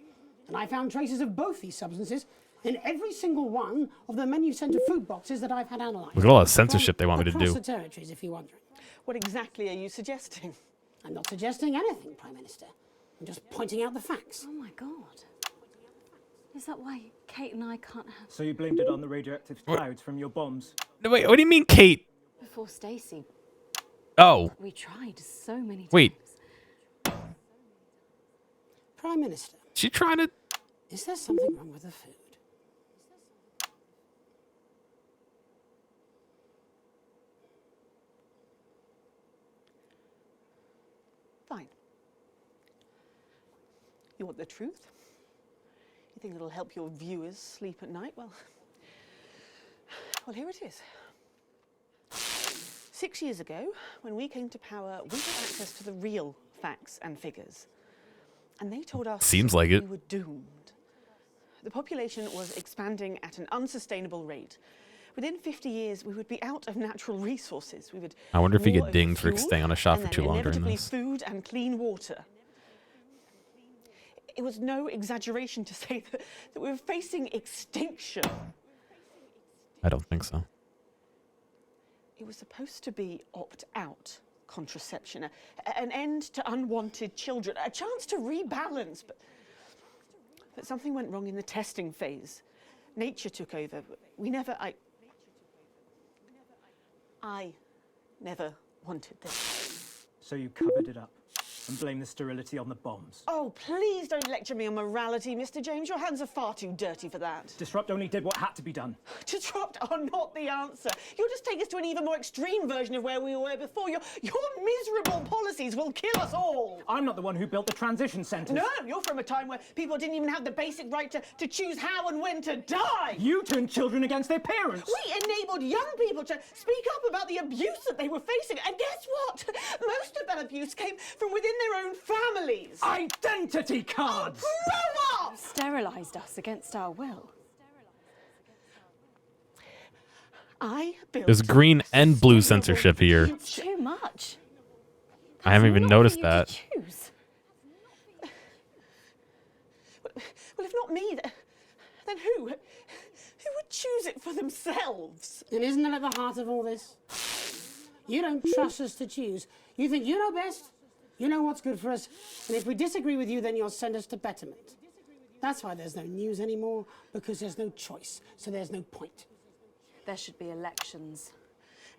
And I found traces of both these substances in every single one of the menu centre food boxes that I've had analysed. Look at all the censorship they want me to Across do. the territories, if you're wondering. What exactly are you suggesting? I'm not suggesting anything, Prime Minister. I'm just pointing out the facts. Oh my God. Is that why Kate and I can't have... So you blamed it on the radioactive clouds from your bombs? No, wait, what do you mean, Kate? Before Stacy. Oh. We tried so many times. Wait. Prime Minister. She trying to... Is there something wrong with the food? Fine. You want the truth? You think it'll help your viewers sleep at night? Well, here it is. 6 years ago, when we came to power, we had access to the real facts and figures. And they told us Seems like it. we were doomed. The population was expanding at an unsustainable rate. Within 50 years, we would be out of natural resources. We would I wonder if he war get dinged over for fuel, staying on a shot and for then too long during inevitably this. food and clean water. It was no exaggeration to say that we were facing extinction. I don't think so. It was supposed to be opt-out contraception, an end to unwanted children, a chance to rebalance. But something went wrong in the testing phase. Nature took over. I never wanted this. So you covered it up and blamed the sterility on the bombs. Oh, please don't lecture me on morality, Mr. James. Your hands are far too dirty for that. Disrupt only did what had to be done. Disrupt are not the answer. You'll just take us to an even more extreme version of where we were before. Your miserable policies will kill us all. I'm not the one who built the transition centres. No, you're from a time where people didn't even have the basic right to choose how and when to die. You turned children against their parents. We enabled young people to speak up about the abuse that they were facing. And guess what? Most of that abuse came from within their own families. Identity cards! Grow up! Sterilised us against our will. I built There's green and blue censorship here. It's too much. I haven't even noticed that. Choose. Well, if not me, then who? Who would choose it for themselves? And isn't that at the heart of all this? You don't trust us to choose. You think you know best, you know what's good for us, and if we disagree with you, then you'll send us to betterment. That's why there's no news anymore, because there's no choice, so there's no point. There should be elections.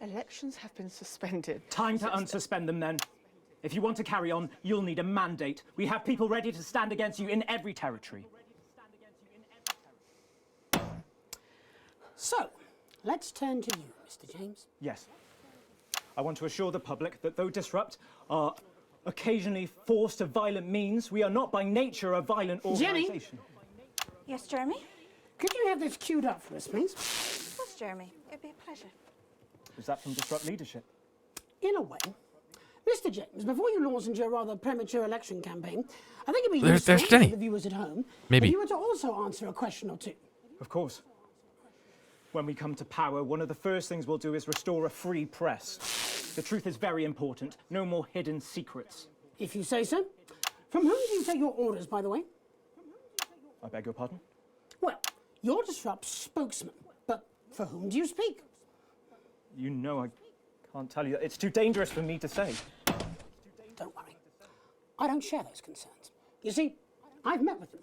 Elections have been suspended. Time to unsuspend them then. If you want to carry on, you'll need a mandate. We have people ready to stand against you in every territory. So, let's turn to you, Mr. James. Yes. I want to assure the public that though Disrupt are occasionally forced to violent means, we are not by nature a violent organisation. Yes, Jeremy? Could you have this queued up for us, please? Of course, Jeremy. It'd be a pleasure. Is that from Disrupt leadership? In a way. Mr. James, before you launch into a rather premature election campaign, I think it'd be There's useful Jenny. for the viewers at home Maybe. if you were to also answer a question or two. Of course. When we come to power, one of the first things we'll do is restore a free press. The truth is very important. No more hidden secrets. If you say so. From whom do you take your orders, by the way? I beg your pardon? Well, you're Disrupt's spokesman, but for whom do you speak? You know I can't tell you. It's too dangerous for me to say. Don't worry. I don't share those concerns. You see, I've met with them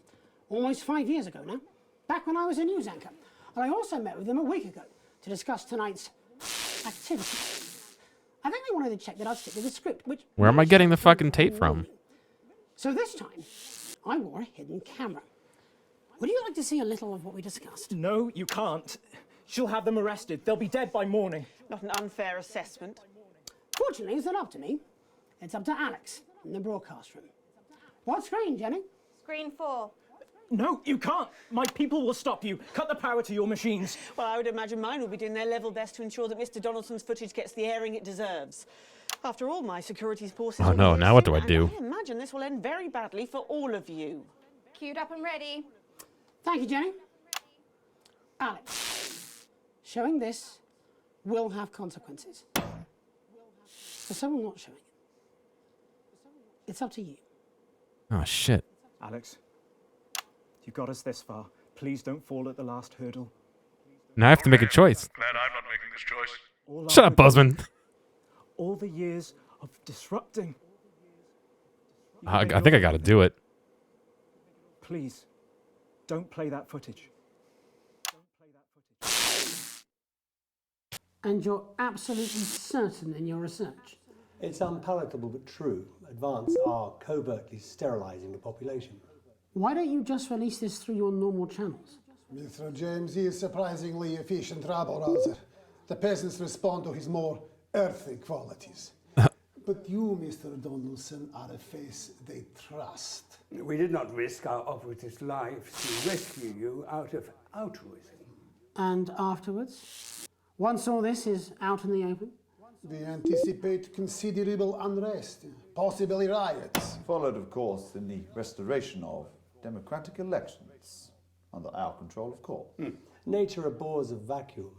almost 5 years ago now, back when I was a news anchor. And I also met with them a week ago to discuss tonight's activities. I think they wanted to check that I'd stick to the script, which... Where am I getting the fucking tape from? So this time, I wore a hidden camera. Would you like to see a little of what we discussed? No, you can't. She'll have them arrested. They'll be dead by morning. Not an unfair assessment. Fortunately, it's not up to me. It's up to Alex in the broadcast room. What screen, Jenny? Screen 4. No, you can't. My people will stop you. Cut the power to your machines. Well, I would imagine mine will be doing their level best to ensure that Mr. Donaldson's footage gets the airing it deserves. After all, my security forces... Oh no, now what do I do? I imagine this will end very badly for all of you. Queued up and ready. Thank you, Jenny. Alex, showing this will have consequences. For someone not showing it, it's up to you. Oh shit. Alex, you got us this far. Please don't fall at the last hurdle. Now I have to make a choice. Glad I'm not making this choice. Shut up, Buzzman. All the years of disrupting. I think I gotta do it. Please, don't play that footage. And you're absolutely certain in your research? It's unpalatable but true. Advance are covertly sterilizing the population. Why don't you just release this through your normal channels? Mr. James is surprisingly efficient rabble-rouser. The peasants respond to his more earthy qualities. But you, Mr. Donaldson, are a face they trust. We did not risk our operatives' lives to rescue you out of altruism. And afterwards? Once all this is out in the open? We anticipate considerable unrest, possibly riots. Followed, of course, in the restoration of democratic elections, under our control, of course. Nature abhors a vacuum.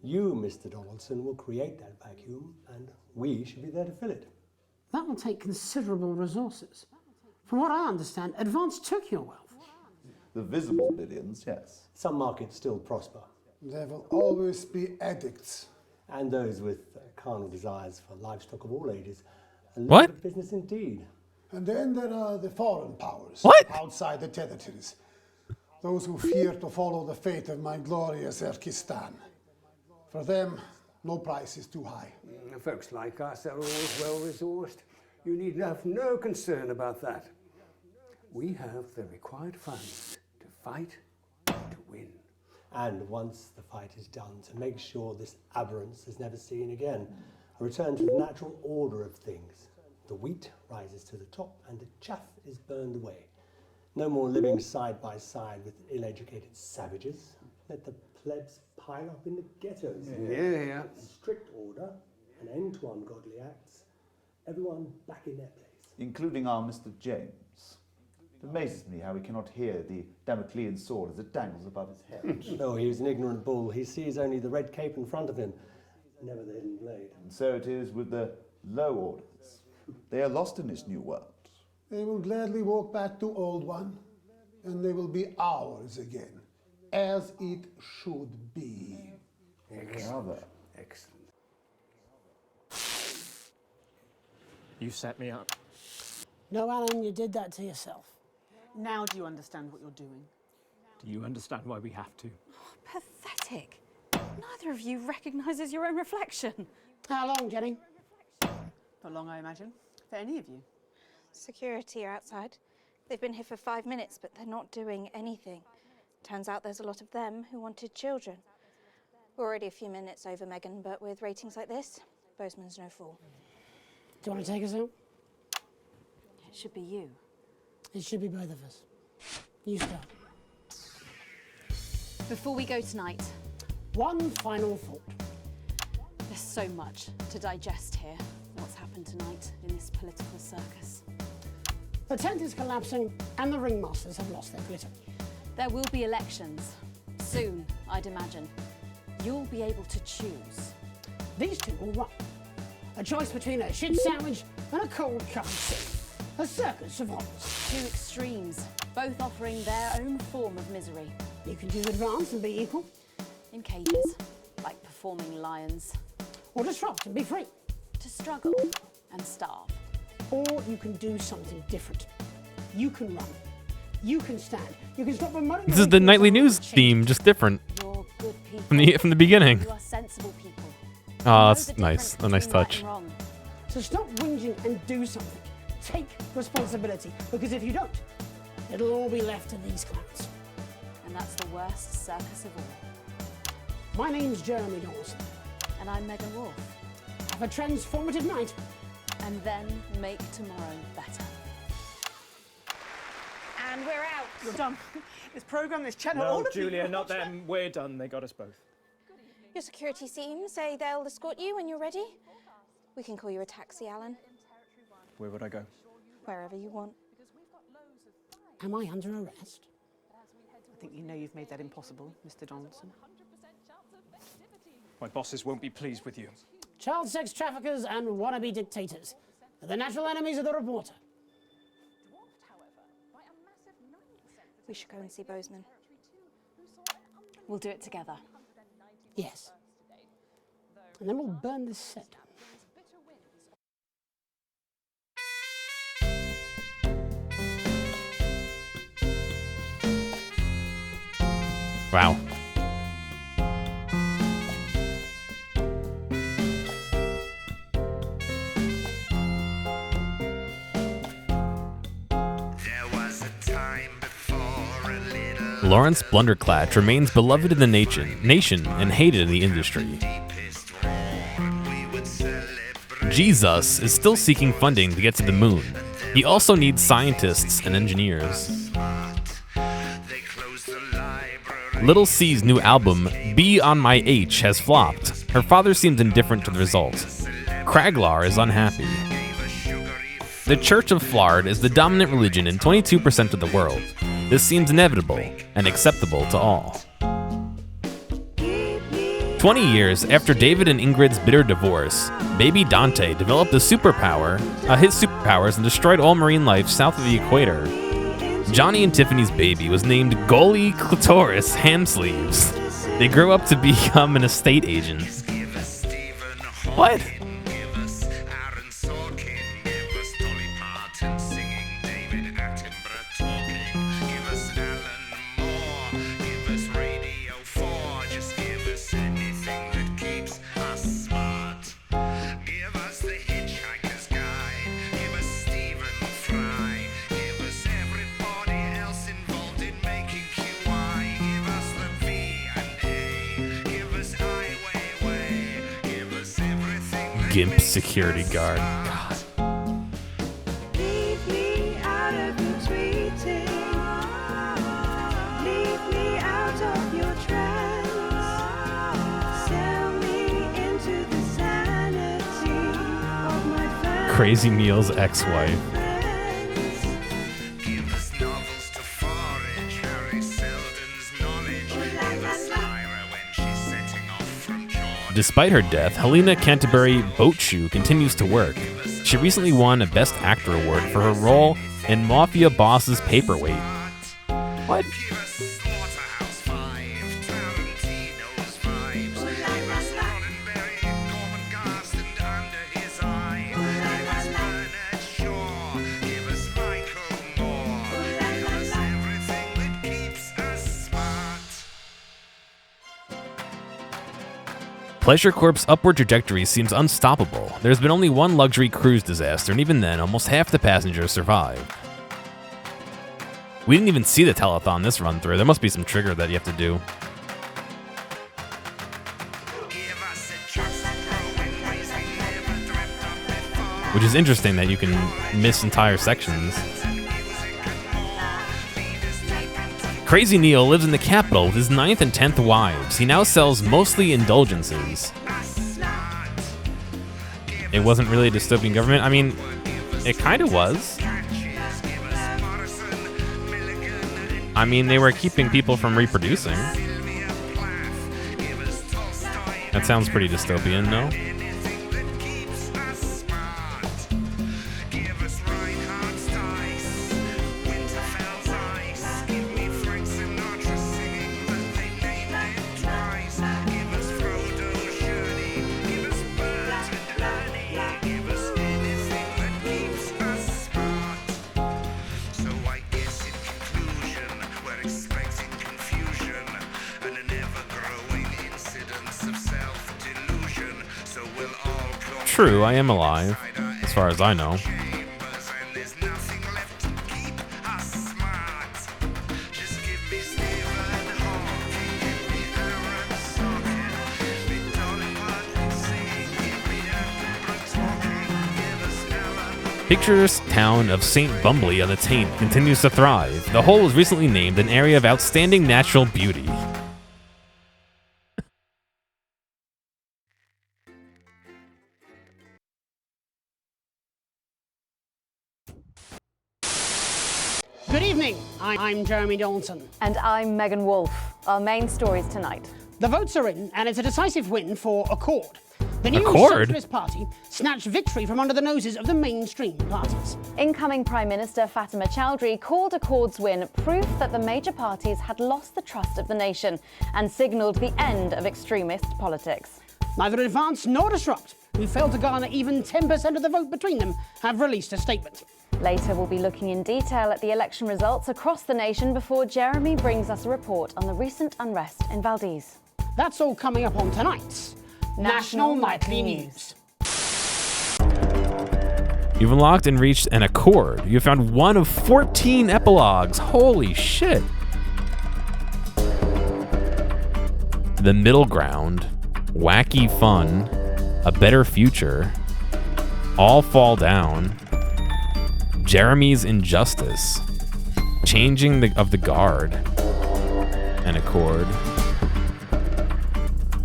You, Mr. Donaldson, will create that vacuum, and we should be there to fill it. That will take considerable resources. From what I understand, Advance took your wealth. The visible billions, yes. Some markets still prosper. There will always be addicts. And those with carnal desires for livestock of all ages. A What? lucrative business indeed. And then there are the foreign powers. What? Outside the territories. Those who fear to follow the fate of my glorious Erkistan. For them, no price is too high. Folks like us are always well-resourced. You need have no concern about that. We have the required funds to fight, to win. And once the fight is done, to make sure this aberrance is never seen again. A return to the natural order of things. The wheat rises to the top and the chaff is burned away. No more living side by side with ill-educated savages. Let the plebs pile up in the ghettos. Yeah. Strict order, an end to ungodly acts. Everyone back in their place. Including our Mr. James. It amazes me how he cannot hear the Damoclean sword as it dangles above his head. No, he was an ignorant bull. He sees only the red cape in front of him, never the hidden blade. And so it is with the low orders. They are lost in this new world. They will gladly walk back to Old One, and they will be ours again, as it should be. Rather excellent. You set me up. No, Alan, you did that to yourself. Now do you understand what you're doing? Do you understand why we have to? Pathetic. Neither of you recognises your own reflection. How long, Jenny? For long, I imagine. For any of you. Security are outside. They've been here for 5 minutes, but they're not doing anything. Turns out there's a lot of them who wanted children. We're already a few minutes over, Megan, but with ratings like this, Bozeman's no fool. Do you want to take us out? It should be you. It should be both of us. You start. Before we go tonight, one final thought. There's so much to digest here. What's happened tonight in this political circus? The tent is collapsing and the ringmasters have lost their glitter. There will be elections. Soon, I'd imagine. You'll be able to choose. These two will run. A choice between a shit sandwich and a cold cup of soup. A circus of honours. Two extremes, both offering their own form of misery. You can choose Advance and be equal. In cages, like performing lions. Or disrupt and be free. To struggle and starve. Or you can do something different. You can run. You can stand. You can stop promoting. This is the nightly news theme, just different. You're good people. From the beginning. You are sensible people. Oh, that's nice. A nice touch. So stop whinging and do something. Take responsibility, because if you don't, it'll all be left to these clowns. And that's the worst circus of all. My name's Jeremy Dawson. And I'm Megan Wolf. Have a transformative night. And then make tomorrow better. And we're out. You're done. This program, this channel, all No, of you. Julia, not them. We're done. They got us both. Your security team say they'll escort you when you're ready. We can call you a taxi, Alan. Where would I go? Wherever you want. Am I under arrest? I think you know you've made that impossible, Mr. Donaldson. My bosses won't be pleased with you. Child sex traffickers and wannabe dictators are the natural enemies of the reporter. We should go and see Bozeman. We'll do it together. Yes. And then we'll burn this set down. Wow. Lawrence Blunderclatch remains beloved in the nation and hated in the industry. Jesus is still seeking funding to get to the moon. He also needs scientists and engineers. Little C's new album, Be On My H, has flopped. Her father seems indifferent to the result. Kraglar is unhappy. The Church of Flard is the dominant religion in 22% of the world. This seems inevitable and acceptable to all. 20 years after David and Ingrid's bitter divorce, baby Dante developed his superpowers and destroyed all marine life south of the equator. Johnny and Tiffany's baby was named Goalie Clitoris Hamsleeves. They grew up to become an estate agent. What? Gimp security guard. God. Leave me out of your tweeting. Leave me out of your trance. Sell me into the sanity of my friends. Crazy Meal's ex-wife. Despite her death, Helena Canterbury Boatshoe continues to work. She recently won a Best Actor award for her role in Mafia Boss's Paperweight. What? Pleasure Corp's upward trajectory seems unstoppable. There's been only one luxury cruise disaster, and even then, almost half the passengers survived. We didn't even see the telethon this run through. There must be some trigger that you have to do. Which is interesting that you can miss entire sections. Crazy Neil lives in the capital with his 9th and 10th wives. He now sells mostly indulgences. It wasn't really a dystopian government. I mean, it kind of was. I mean, they were keeping people from reproducing. That sounds pretty dystopian, no? True, I am alive, as far as I know. Picturesque town of St. Bumbly on the Taint continues to thrive. The whole was recently named an area of outstanding natural beauty. Good evening. I'm Jeremy Donaldson. And I'm Megan Wolf. Our main stories tonight. The votes are in, and it's a decisive win for Accord. The new Accord? socialist party snatched victory from under the noses of the mainstream parties. Incoming Prime Minister Fatima Chowdhury called Accord's win proof that the major parties had lost the trust of the nation and signalled the end of extremist politics. Neither Advance nor Disrupt, who failed to garner even 10% of the vote between them, have released a statement. Later, we'll be looking in detail at the election results across the nation before Jeremy brings us a report on the recent unrest in Valdez. That's all coming up on tonight's National Nightly News. You've unlocked and reached an accord. You found one of 14 epilogues. Holy shit. The Middle Ground, Wacky Fun, A Better Future, All Fall Down, Jeremy's Injustice, Changing of the Guard, an Accord,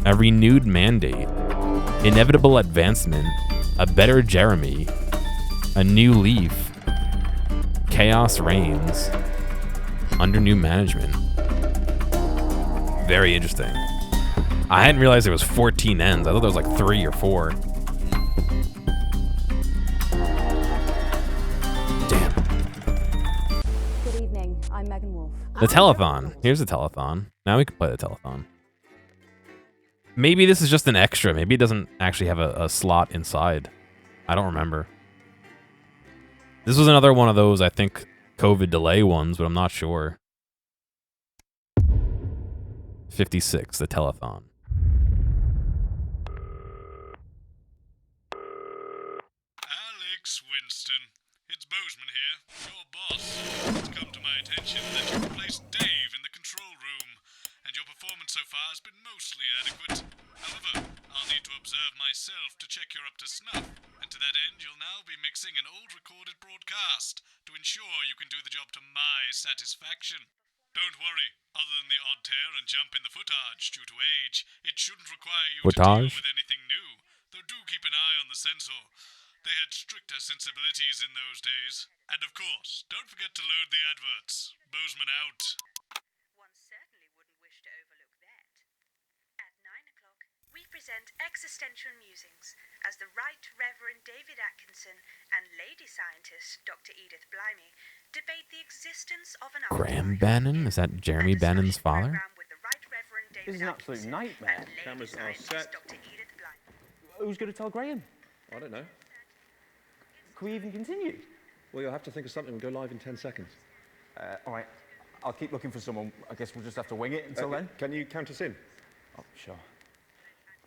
A Renewed Mandate, Inevitable Advancement, A Better Jeremy, A New Leaf, Chaos Reigns, Under New Management. Very interesting. I hadn't realized there was 14 ends. I thought there was like 3 or 4. Good evening. I'm Megan Wolf. The telethon. Here's the telethon. Now we can play the telethon. Maybe this is just an extra. Maybe it doesn't actually have a slot inside. I don't remember. This was another one of those, I think, COVID delay ones, but I'm not sure. 56, the telethon. Alex Winston, it's Bozeman here, your boss. It's come to my attention that you've replaced Dave in the control room, and your performance so far has been mostly adequate. However, I'll need to observe myself to check you're up to snuff, and to that end you'll now be mixing an old recorded broadcast to ensure you can do the job to my satisfaction. Don't worry, other than the odd tear and jump in the footage due to age, it shouldn't require you to deal with anything new, though do keep an eye on the censor. They had stricter sensibilities in those days. And of course, don't forget to load the adverts. Bozeman out. One certainly wouldn't wish to overlook that. At 9 o'clock, we present Existential Musings as the Right Reverend David Atkinson and lady scientist Dr. Edith Blimey debate the existence of an Graham Bannon? Is that Jeremy Bannon's father? This is an absolute nightmare. Cameras are set. Who's going to tell Graham? I don't know. Can we even continue? Well, you'll have to think of something. We'll go live in 10 seconds. All right. I'll keep looking for someone. I guess we'll just have to wing it until then. Can you count us in? Oh, sure.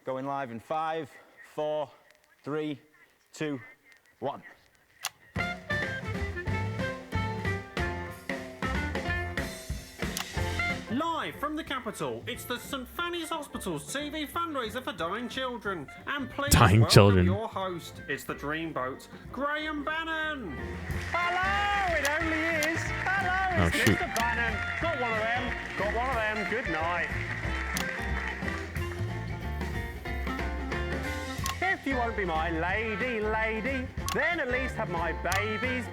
Going live in 5, 4, 3, 2, 1. Live from the capital, it's the St Fanny's Hospital's TV fundraiser for dying children. And please Dying welcome children. your host. It's the Dreamboat, Graham Bannon. Hello, it only is. Hello, it's Oh, shoot. Mr. Bannon. Got one of them. Got one of them. Good night. If you won't be my lady, then at least have my babies.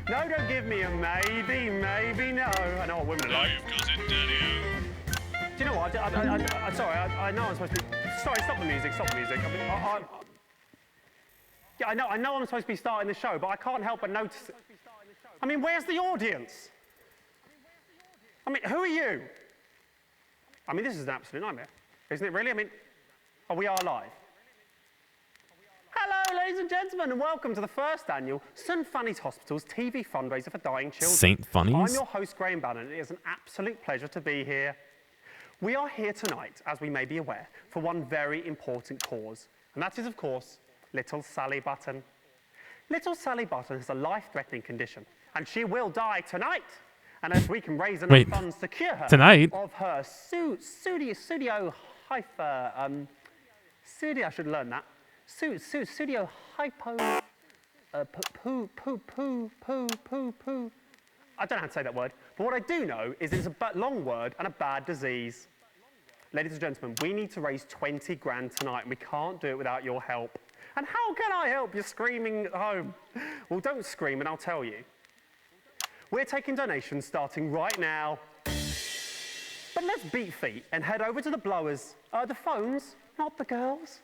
No, don't give me a maybe, no. I know what women are like. You've got it, Daddy-o. Do you know what? I'm sorry. I know I'm supposed to be. Sorry, stop the music. I mean, yeah, I know I'm supposed to be starting the show, but I can't help but notice it. I mean, where's the audience? I mean, who are you? I mean, this is an absolute nightmare, isn't it? Really? I mean, we are live. Hello, ladies and gentlemen, and welcome to the first annual St Fanny's Hospital's TV fundraiser for dying children. St. Fanny's? I'm your host, Graham Bannon, and it is an absolute pleasure to be here. We are here tonight, as we may be aware, for one very important cause, and that is, of course, little Sally Button. Little Sally Button has a life-threatening condition, and she will die tonight. And if we can raise enough funds to cure her tonight? of her studio hyper, studio, I should learn that. Studio hypo. poo. I don't know how to say that word, but what I do know is it's a long word and a bad disease. Ladies and gentlemen, we need to raise 20 grand tonight, and we can't do it without your help. And how can I help? You're screaming at home. Well, don't scream, and I'll tell you. We're taking donations starting right now. But let's beat feet and head over to the blowers. The phones, not the girls.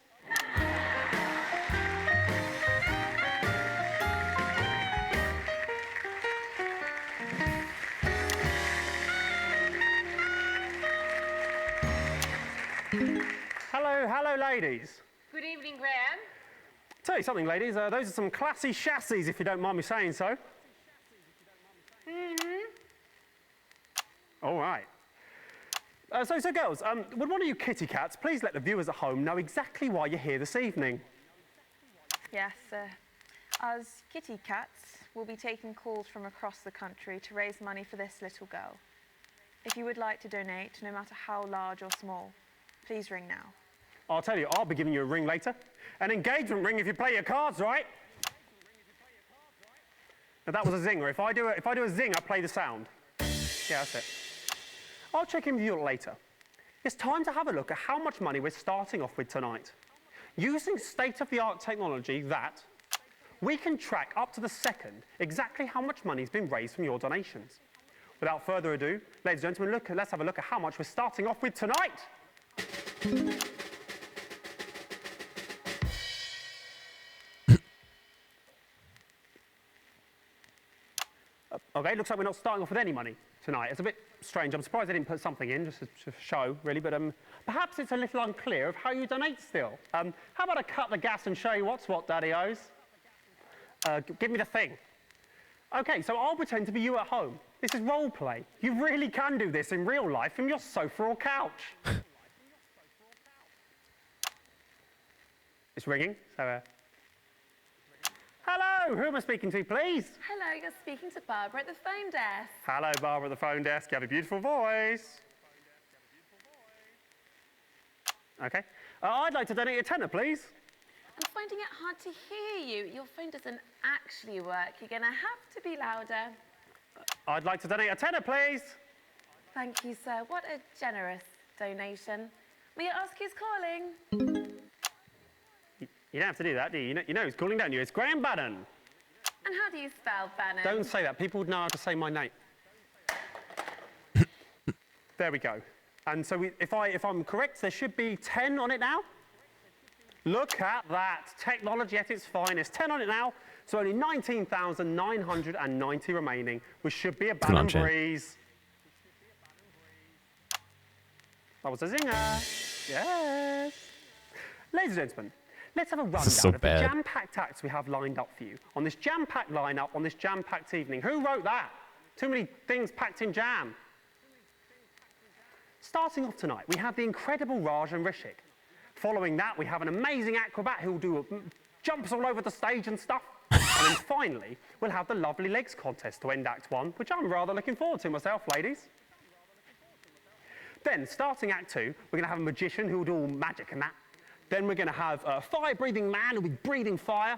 Hello, ladies. Good evening, Graham. Tell you something, ladies. Those are some classy chassis, if you don't mind me saying so. All right. So girls, would one of you kitty cats please let the viewers at home know exactly why you're here this evening? Yes, us kitty cats will be taking calls from across the country to raise money for this little girl. If you would like to donate, no matter how large or small, please ring now. I'll tell you, I'll be giving you a ring later. An engagement ring if you play your cards right. Now that was a zinger. If I do a zing, I play the sound. Yeah, that's it. I'll check in with you later. It's time to have a look at how much money we're starting off with tonight. Using state-of-the-art technology that we can track up to the second exactly how much money has been raised from your donations. Without further ado, ladies and gentlemen, let's have a look at how much we're starting off with tonight. Okay, looks like we're not starting off with any money tonight. It's a bit strange. I'm surprised they didn't put something in, just to show, really. But perhaps it's a little unclear of how you donate still. How about I cut the gas and show you what's what, Daddy-O's? Give me the thing. Okay, so I'll pretend to be you at home. This is role play. You really can do this in real life from your sofa or couch. It's ringing, so... Hello, who am I speaking to, please? Hello, you're speaking to Barbara at the phone desk. Hello, Barbara at the phone desk. You have a beautiful voice. Okay. I'd like to donate a tenner, please. I'm finding it hard to hear you. Your phone doesn't actually work. You're going to have to be louder. I'd like to donate a tenner, please. Thank you, sir. What a generous donation. May I ask who's calling? You don't have to do that, do you? You know who's calling, don't you? It's Graham Bannon. And how do you spell Bannon? Don't say that. People would know how to say my name. There we go. And so if I'm correct, there should be 10 on it now. Look at that. Technology at its finest. 10 on it now. So only 19,990 remaining, which should be a Bannon breeze. That was a zinger. Yes. Ladies and gentlemen, let's have a rundown of the jam-packed acts we have lined up for you on this jam-packed lineup on this jam-packed evening. Who wrote that? Too many things packed in jam. Starting off tonight, we have the incredible Rajan Rishik. Following that, we have an amazing acrobat who will do jumps all over the stage and stuff. And then finally, we'll have the Lovely Legs contest to end Act 1, which I'm rather looking forward to myself, ladies. Then, starting Act 2, we're going to have a magician who will do all magic and that. Then we're going to have a fire-breathing man who will be breathing fire.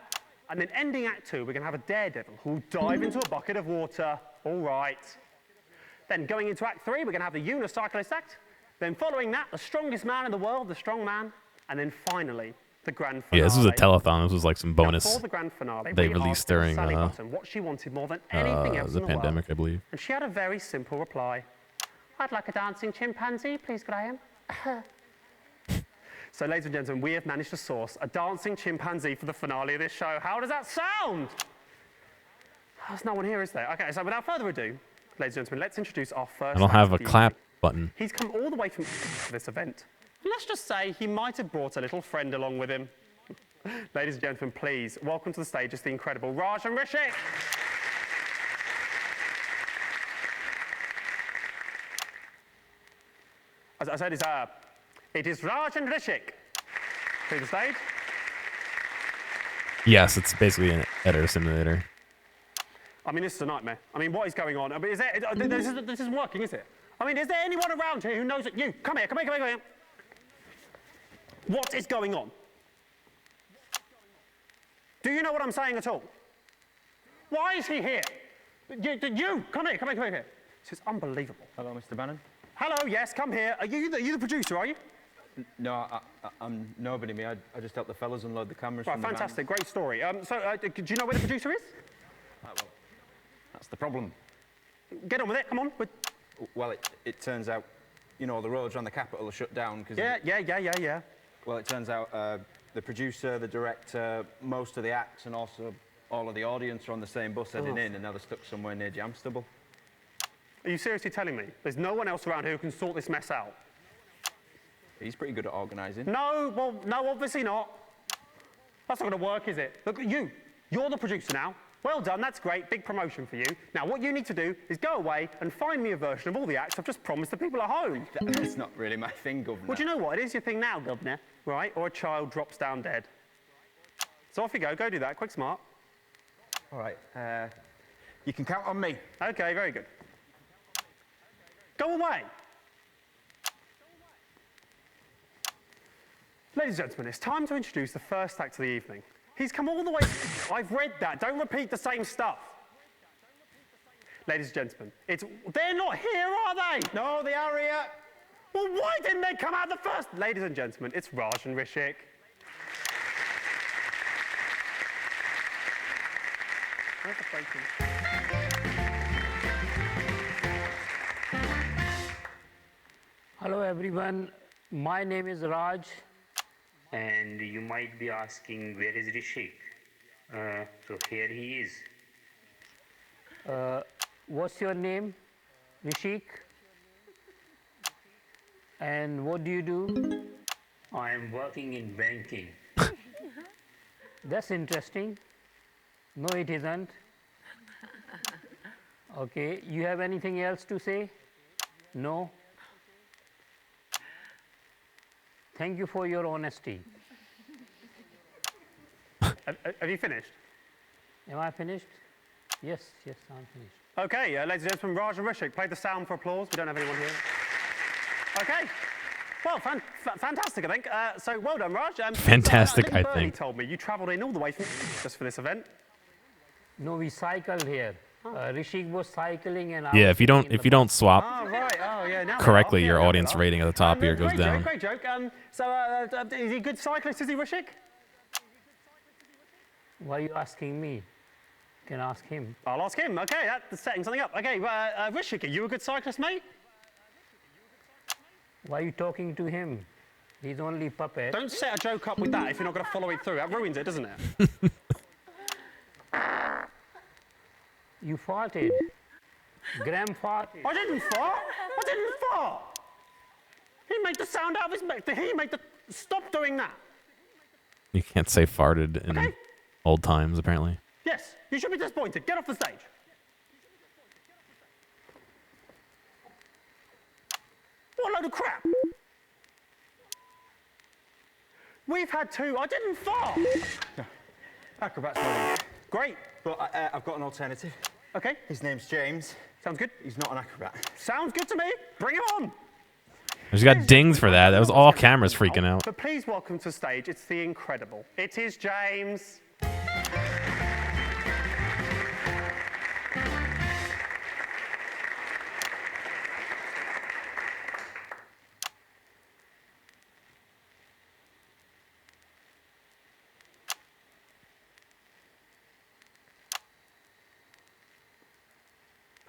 And then ending Act 2, we're going to have a daredevil who will dive into a bucket of water. All right. Then going into Act 3, we're going to have the unicyclist act. Then following that, the strongest man in the world, the strong man. And then finally, the grand finale. Yeah, this was a telethon. This was like some bonus now, for the grand finale, they we released asked during Sally Button what she wanted more than anything else the in pandemic, the I believe. And she had a very simple reply. I'd like a dancing chimpanzee, please, Graham. So, ladies and gentlemen, we have managed to source a dancing chimpanzee for the finale of this show. How does that sound? There's no one here, is there? Okay, so without further ado, ladies and gentlemen, let's introduce our first. I don't have a act of the clap evening. button. He's come all the way from for this event. And let's just say he might have brought a little friend along with him. Ladies and gentlemen, please welcome to the stage is the incredible Rajan Rishik. As I said, it is Rajan Rishik. To the stage. Yes, it's basically an editor simulator. I mean, this is a nightmare. I mean, what is going on? I mean, this isn't working, is it? I mean, is there anyone around here who knows that you? Come here. What is going on? Do you know what I'm saying at all? Why is he here? You, come here. This is unbelievable. Hello, Mr. Bannon. Hello, yes, come here. Are you the producer, are you? No, I'm nobody, me. I just help the fellas unload the cameras Right, from the van. fantastic, great story. Do you know where the producer is? Well, that's the problem. Get on with it, come on. Well, it turns out, you know, the roads around the capital are shut down because... Yeah. Well, it turns out the producer, the director, most of the acts and also all of the audience are on the same bus heading in, and now they're stuck somewhere near Jamstable. Are you seriously telling me there's no one else around here who can sort this mess out? He's pretty good at organising. No, well, no, obviously not. That's not going to work, is it? Look, you're the producer now. Well done, that's great, big promotion for you. Now, what you need to do is go away and find me a version of all the acts I've just promised the people at home. That's not really my thing, Governor. Well, do you know what? It is your thing now, Governor, right? Or a child drops down dead. So off you go do that, quick, smart. All right, you can count on me. Okay, very good. Go away. Ladies and gentlemen, it's time to introduce the first act of the evening. He's come all the way... I've read that. Don't repeat the same stuff. Ladies and gentlemen, they're not here, are they? No, they are here. Well, why didn't they come out the first? Ladies and gentlemen, it's Raj and Rishik. Where's the breaking? Hello everyone, my name is Raj. And you might be asking, where is Rishik? So here he is. What's your name, Rishik? And what do you do? I am working in banking. That's interesting. No, it isn't. Okay, you have anything else to say? No? Thank you for your honesty. Have you finished? Am I finished? Yes, I'm finished. Okay, ladies and gentlemen, Raj and Rishik, play the sound for applause. We don't have anyone here. Okay. Well, fantastic, I think. So well done, Raj. Fantastic, I Bernie think. told me you travelled in all the way from just for this event. No, we cycled here. Rishik was cycling and I Yeah, was if you don't swap Oh, right. Oh, yeah. Now correctly, we are. your Yeah, audience now we are. rating at the top here goes down. Great joke. Is he a good cyclist, is he, Rishik? Why are you asking me? You can ask him. I'll ask him. Okay, that's setting something up. Okay, Rishik, are you a good cyclist, mate? Why are you talking to him? He's only puppet. Don't set a joke up with that if you're not going to follow it through. That ruins it, doesn't it? You farted. Graham farted. I didn't fart. He made the sound out of his mouth. He made the... Stop doing that. You can't say farted in old times, apparently. Yes, you should be disappointed. Get off the stage. What a load of crap. We've had two. I didn't fart. Acrobat's not. Great. But I've got an alternative. Okay. His name's James. Sounds good. He's not an acrobat. Sounds good to me. Bring him on. I just got dings for that. That was all cameras freaking out. But please welcome to the stage. It's the incredible. It is James.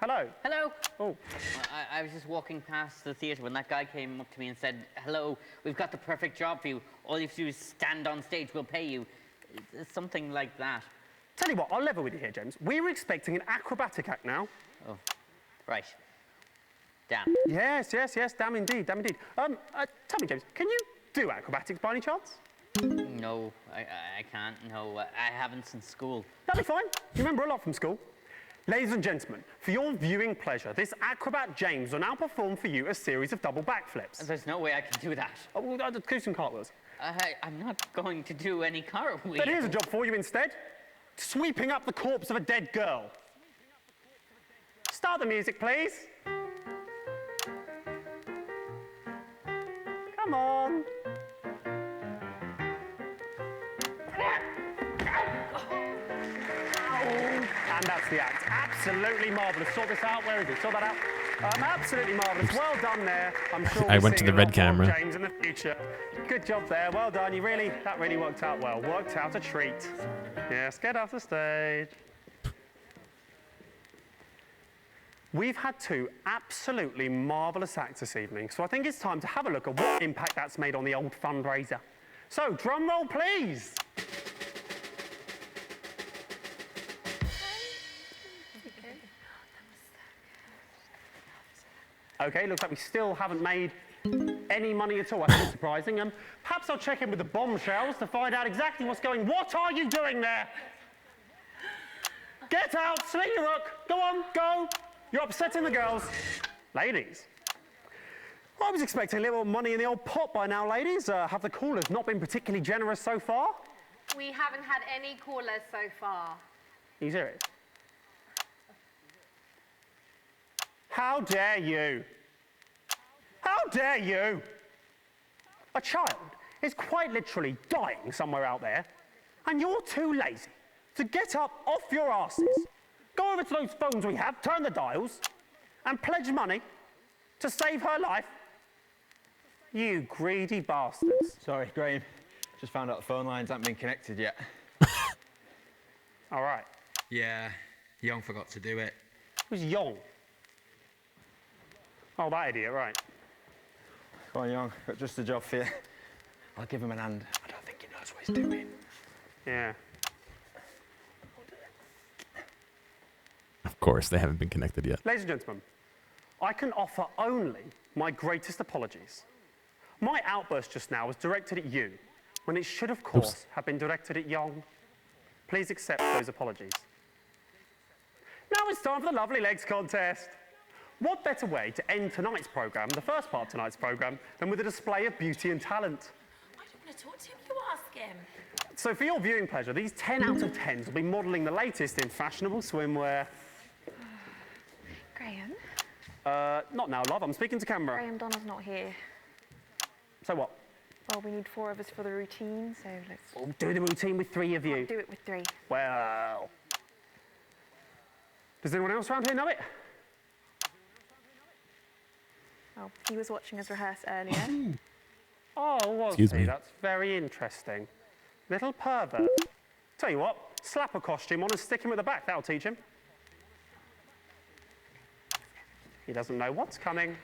Hello. Hello. Oh. I was just walking past the theatre when that guy came up to me and said, hello, we've got the perfect job for you. All you have to do is stand on stage, we'll pay you. Something like that. Tell you what, I'll level with you here, James. We were expecting an acrobatic act now. Oh, right. Damn. Yes, damn indeed. Tell me, James, can you do acrobatics by any chance? No, I can't. No, I haven't since school. That'll be fine. You remember a lot from school. Ladies and gentlemen, for your viewing pleasure, this acrobat James will now perform for you a series of double backflips. There's no way I can do that. Oh, well, do some cartwheels. I'm not going to do any cartwheels. But here's a job for you instead. Sweeping up the corpse of a dead girl. Start the music, please. Come on. And that's the act. Absolutely marvellous. Sort this out. Where is it? Sort that out. Absolutely marvellous. Well done there. I'm sure I we'll went to see the a red lot more of camera. James in the future. Good job there. Well done. That really worked out well. Worked out a treat. Yes, get off the stage. We've had two absolutely marvellous acts this evening, so I think it's time to have a look at what impact that's made on the old fundraiser. So, drum roll, please. Okay, looks like we still haven't made any money at all. That's a bit surprising. Perhaps I'll check in with the bombshells to find out exactly what's going on. What are you doing there? Get out, sling your hook. Go on, go. You're upsetting the girls. Ladies. I was expecting a little money in the old pot by now, ladies. Have the callers not been particularly generous so far? We haven't had any callers so far. Are you serious? How dare you? How dare you? A child is quite literally dying somewhere out there, and you're too lazy to get up off your asses, go over to those phones we have, turn the dials, and pledge money to save her life. You greedy bastards. Sorry, Graham. Just found out the phone lines haven't been connected yet. All right. Yeah, Young forgot to do it. Who's Young? Oh, that idiot, right. Come on, Young. Got just a job for you. I'll give him an hand. I don't think he knows what he's doing. Yeah. Of course, they haven't been connected yet. Ladies and gentlemen, I can offer only my greatest apologies. My outburst just now was directed at you, when it should, of course, have been directed at Young. Please accept those apologies. Now it's time for the Lovely Legs contest. What better way to end tonight's programme, the first part of tonight's programme, than with a display of beauty and talent? I don't want to talk to him, you ask him. So for your viewing pleasure, these 10 out of 10s will be modelling the latest in fashionable swimwear. Graham? Not now, love. I'm speaking to camera. Graham, Donna's not here. So what? Well, we need 4 of us for the routine, so let's... We'll do the routine with 3 of you. Can't do it with 3. Well... Does anyone else around here know it? Well, he was watching us rehearse earlier. Oh, was Excuse he? me. That's very interesting. Little pervert. Tell you what, slap a costume on and stick him at the back. That'll teach him. He doesn't know what's coming.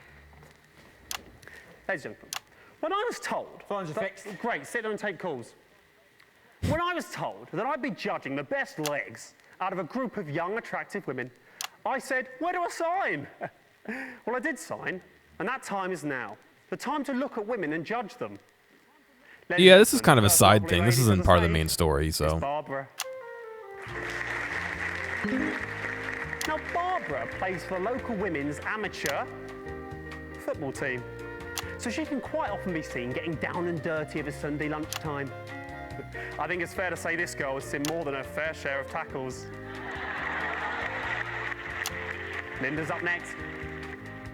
Ladies and gentlemen, when I was told... Phones are fixed. Great, sit there and take calls. When I was told that I'd be judging the best legs out of a group of young, attractive women, I said, where do I sign? Well, I did sign, and that time is now. The time to look at women and judge them. Ladies Yeah, and this is gentlemen, kind of a first side lovely thing. This lady isn't to the part of the stage main story, is so. Barbara. Now, Barbara plays for the local women's amateur football team, so she can quite often be seen getting down and dirty of a Sunday lunchtime. I think it's fair to say this girl has seen more than her fair share of tackles. Linda's up next.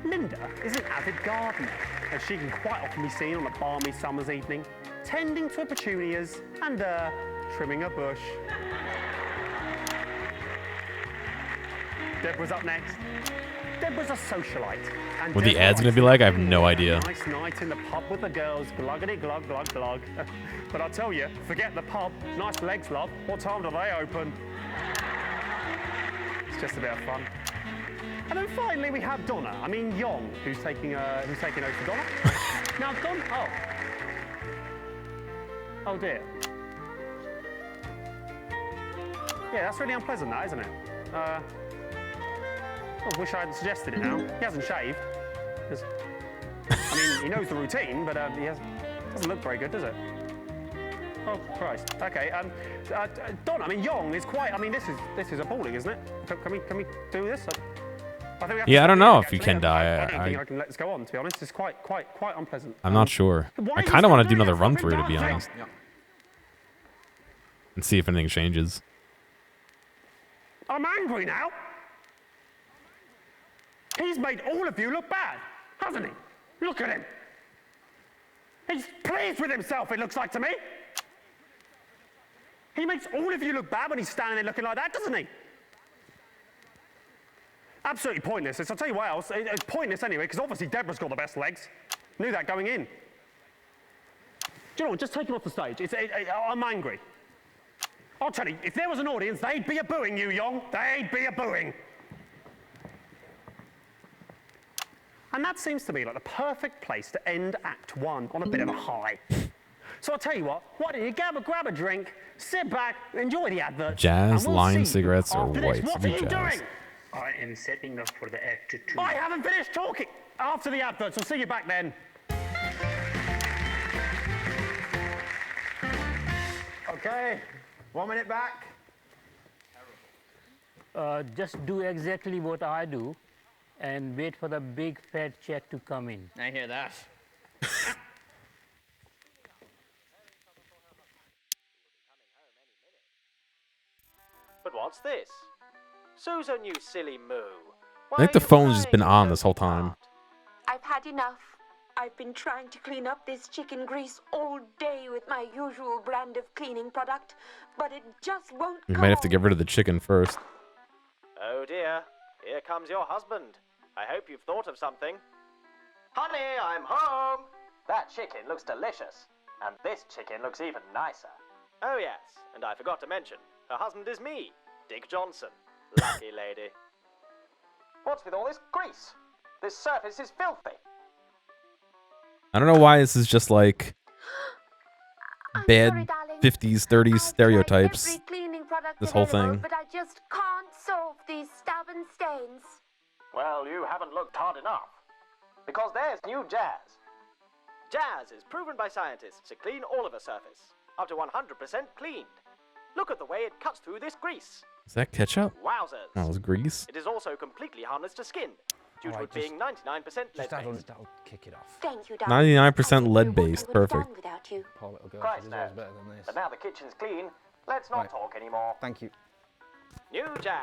Linda is an avid gardener, and she can quite often be seen on a balmy summer's evening, tending to her petunias and trimming a bush. Deborah's up next. Deborah's a socialite. And What the Deborah ad's gonna likes be to like, I have no idea. Nice night in the pub with the girls, gluggity glug glug glug. But I'll tell you, forget the pub. Nice legs, love. What time do they open? It's just a bit of fun. And then finally we have Donna. I mean Young, who's taking over for Donna. Now Donna. Oh. Oh dear. Yeah, that's really unpleasant, that, isn't it? I wish I hadn't suggested it now. He hasn't shaved. I mean, he knows the routine, but doesn't look very good, does it? Oh, Christ. Okay, Don, I mean, Young is quite... I mean, this is appalling, isn't it? Can we do this? I think we have to Yeah, I don't know stop if you actually. can die. I don't think I can let this go on, to be honest. It's quite unpleasant. I'm not sure. Why I is he kind of want to still do another doing run that through, to fucking be damn honest. thing? And see if anything changes. I'm angry now. He's made all of you look bad, hasn't he? Look at him. He's pleased with himself, it looks like to me. He makes all of you look bad when he's standing there looking like that, doesn't he? Absolutely pointless. I'll tell you what else. It's pointless anyway, because obviously Deborah's got the best legs. Knew that going in. Do you know what? Just take him off the stage. I'm angry. I'll tell you, if there was an audience, they'd be a-booing you, Yong. They'd be a-booing. And that seems to me like the perfect place to end Act 1 on a bit of a high. So I'll tell you what, why don't you grab a drink, sit back, enjoy the advert. Jazz, lime cigarettes, or whites? What are you Jazz. doing? I am setting up for the Act 2. I haven't finished talking. After the adverts, I'll see you back then. Okay, 1 minute back. Just do exactly what I do and wait for the big fat check to come in. I hear that. But what's this? Susan, you silly moo. I think the phone's just been on this whole time. I've had enough. I've been trying to clean up this chicken grease all day with my usual brand of cleaning product, but it just won't You go. might have to get rid of the chicken first. Oh dear, here comes your husband. I hope you've thought of something. Honey, I'm home. That chicken looks delicious, and this chicken looks even nicer. Oh yes, and I forgot to mention, her husband is me, Dick Johnson. Lucky lady. What's with all this grease? This surface is filthy. I don't know why this is just like bad 50s, 30s stereotypes. Every cleaning product This whole available, thing. but I just can't solve these stubborn stains. Well, you haven't looked hard enough. Because there's new Jazz. Jazz is proven by scientists to clean all of a surface, up to 100% cleaned. Look at the way it cuts through this grease. Is that ketchup? Wowzers. Oh, it's grease. It is also completely harmless to skin, due to Alright, it being 99% lead-based. That'll kick it off. Thank you, darling. 99% lead-based. Perfect. Without you. Poor little girl, Christ she deserves knows. better than this. But now the kitchen's clean, let's not Right. talk anymore. Thank you. New Jazz.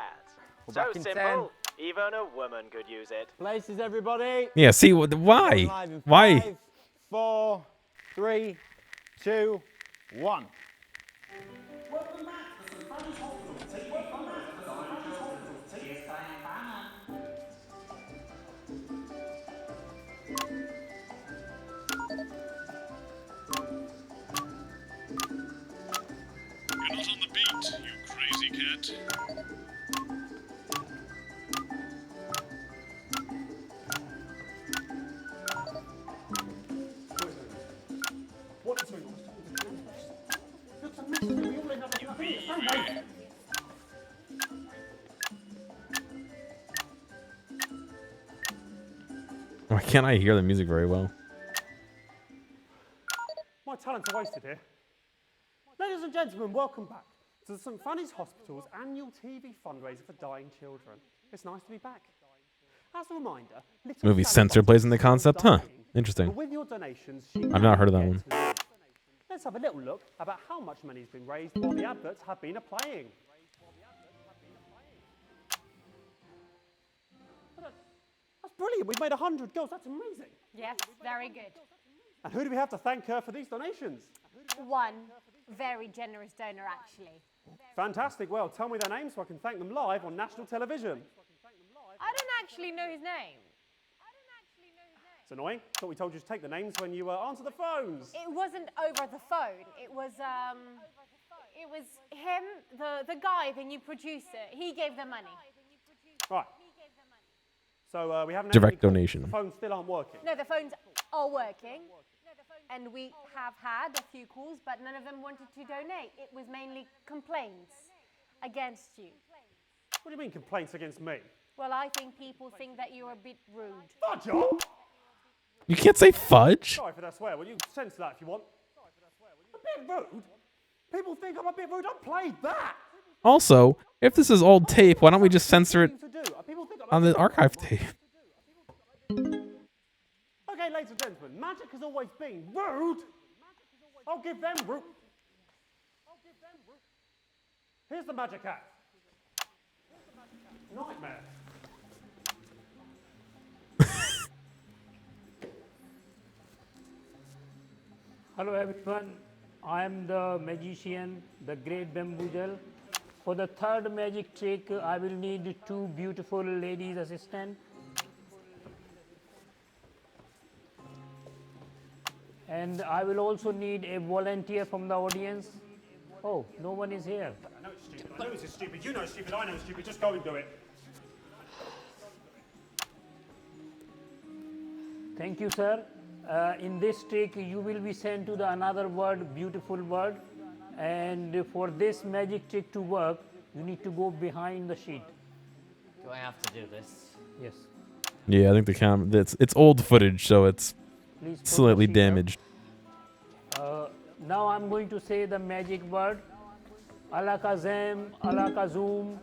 We're So back in simple, even a woman could use it. Places, everybody. Yeah, see, why? Live in Why? 5, 4, 3, 2, 1. You're not on the beat, you crazy cat. Why can't I hear the music very well? My talents are wasted here. Ladies and gentlemen, welcome back to the St Fanny's Hospital's annual TV fundraiser for dying children. It's nice to be back. As a reminder, Little Movie Sally Censor plays in the Button is concept, huh? dying, Interesting. but with your donations, she I've not heard of that can one. get to live. Let's have a little look about how much money has been raised while the adverts have been playing. That's brilliant. We've made 100 goals. That's amazing. Yes, very good. And who do we have to thank for these donations? One very generous donor, actually. Fantastic. Well, tell me their names so I can thank them live on national television. I don't actually know his name. It's annoying. Thought we told you to take the names when you answer the phones. It wasn't over the phone. It was him, the guy, the new producer. He gave the money. Right. So we haven't Direct had any calls. donation. The phones still aren't working. No, the phones are working. And we have had a few calls, but none of them wanted to donate. It was mainly complaints against you. What do you mean complaints against me? Well, I think people think that you're a bit rude. Fudge up! You can't say fudge. Sorry for that swear. Will you censor that if you want? A bit rude? People think I'm a bit rude. I played that. Also, if this is old tape, why don't we just censor it To do. People think I'm on the archive tape? Okay, ladies and gentlemen, magic has always been rude. I'll give them rude. Here's the magic hat. Nightmare. Hello everyone, I am the magician, the great Bamboozle. For the third magic trick, I will need 2 beautiful ladies assistant. And I will also need a volunteer from the audience. Oh, no one is here. I know it's stupid. I know it's stupid. You know it's stupid. I know it's stupid. Just go and do it. Thank you, sir. In this trick, you will be sent to the another word, beautiful word. And for this magic trick to work, you need to go behind the sheet. Do I have to do this? Yes. Yeah, I think the camera. It's old footage, so it's Please put the slightly sheet up. damaged. Now I'm going to say the magic word. Alakazam, Alakazum.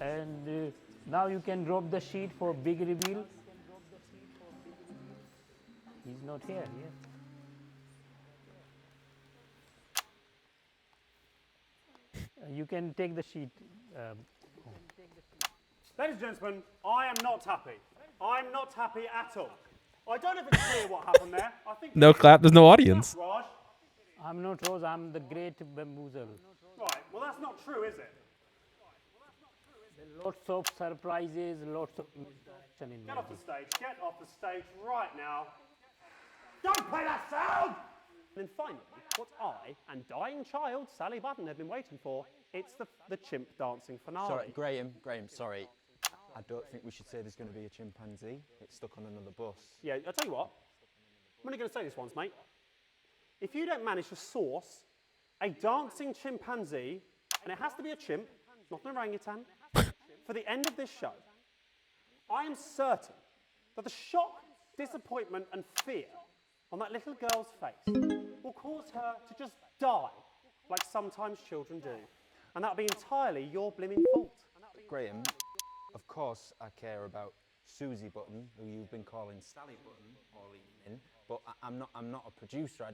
And now you can drop the sheet for big reveal. He's not here, yeah. You can take the sheet. Ladies and gentlemen, I am not happy. I'm not happy at all. I don't know if it's clear what happened there. I think No clap. There's no audience. Raj. I'm not Rose, I'm the great bamboozle. Right, well that's not true, is it? Lots of surprises, lots of misdirection in Get off the magic. stage. Get off the stage right now. Don't play that sound! And then finally, what I and dying child Sally Button have been waiting for, it's the chimp dancing finale. Sorry, Graham, sorry. I don't think we should say there's going to be a chimpanzee. It's stuck on another bus. Yeah, I'll tell you what. I'm only going to say this once, mate. If you don't manage to source a dancing chimpanzee, and it has to be a chimp, not an orangutan, for the end of this show, I am certain that the shock, disappointment, and fear on that little girl's face will cause her to just die, like sometimes children do. And that'll be entirely your blimmin' fault. Graham, of course I care about Susie Button, who you've been calling Sally Button all evening, but I'm not a producer.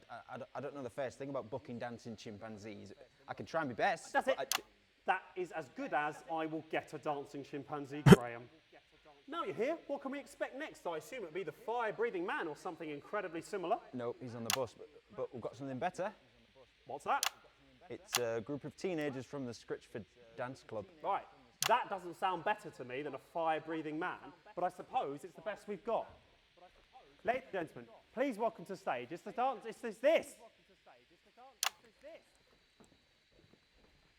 I don't know the first thing about booking dancing chimpanzees. I can try my best. That's it. but That is as good as I will get a dancing chimpanzee, Graham. Now you're here, what can we expect next? I assume it'll be the fire-breathing man or something incredibly similar. No, he's on the bus, but we've got something better. What's that? It's a group of teenagers from the Scritchford Dance Club. Right, that doesn't sound better to me than a fire-breathing man, but I suppose it's the best we've got. Ladies and gentlemen, please welcome to stage. It's the dance, it's this.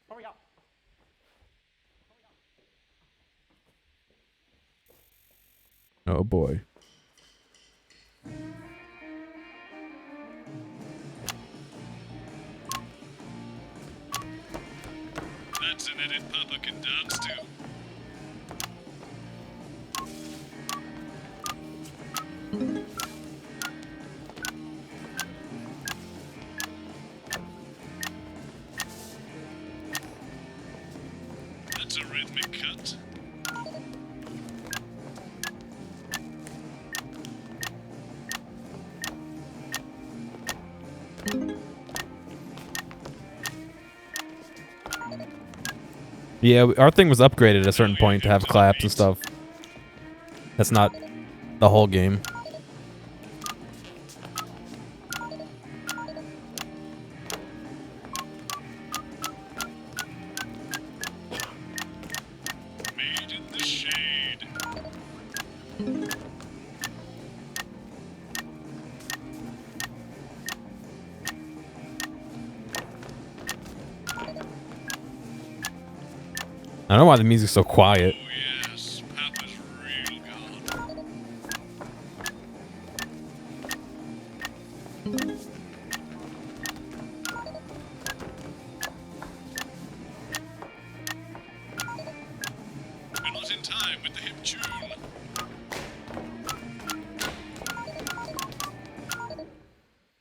Hurry up. Oh boy. That's an edit Papa can dance to. That's a rhythmic cut. Yeah, our thing was upgraded at a certain point to have claps and stuff. That's not the whole game. Made in the shade. I don't know why the music's so quiet. Yes, Papa's real good. We're not in time with the hip tune.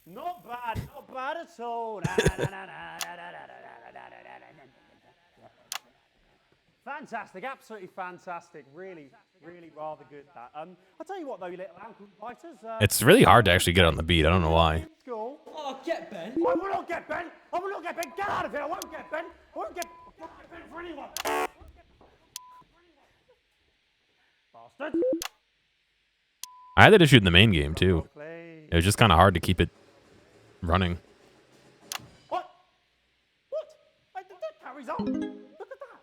Not bad at all. Fantastic, absolutely fantastic. Really, really rather good that. I'll tell you what though, you little ankle biters. It's really hard to actually get on the beat. I don't know why. School. Oh, get Ben! I will not get Ben! I will not get Ben! Get out of here! I won't get Ben! I won't get Ben for anyone! Bastard! I had that issue in the main game too. It was just kind of hard to keep it running. What? What? Look at that.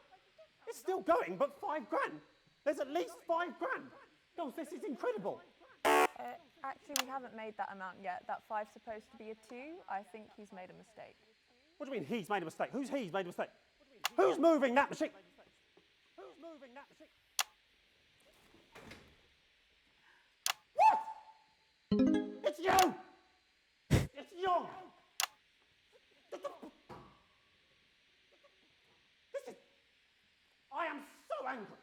It's still going, but 5 grand. There's at least 5 grand. Girls, this is incredible. Actually, we haven't made that amount yet. That 5's supposed to be a 2. I think he's made a mistake. What do you mean he's made a mistake? Who's he's made a mistake? Who's moving that machine? Who's moving that machine? What? It's you! It's you! This is... I am so angry.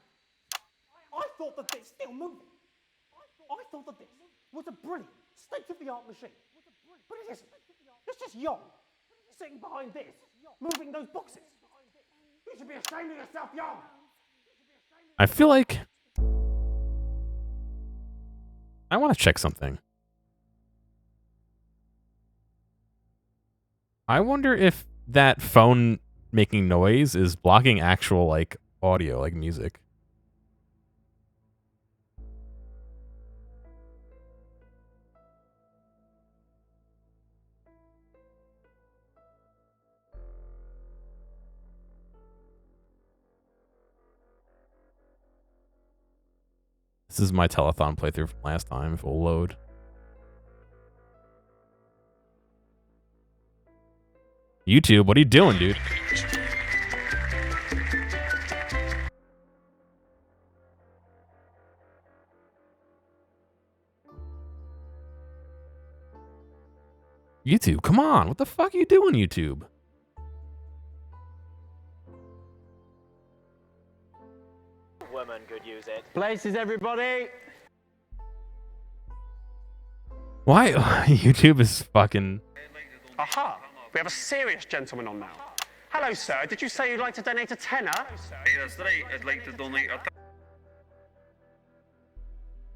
I thought that it's still moving. I thought that this was a brilliant, state-of-the-art machine. But it isn't. It's just Young, sitting behind this, moving those boxes. You should be ashamed of yourself, Young. I feel like I want to check something. I wonder if that phone making noise is blocking actual like audio, like music. This is my telethon playthrough from last time, if it'll load. YouTube, what are you doing, dude? YouTube, come on. What the fuck are you doing, YouTube? Woman could use it. Places, everybody. Why? YouTube is fucking... Aha! We have a serious gentleman on now. Hello, sir. Did you say you'd like to donate a tenner? Hey, that's right. I'd like to donate a...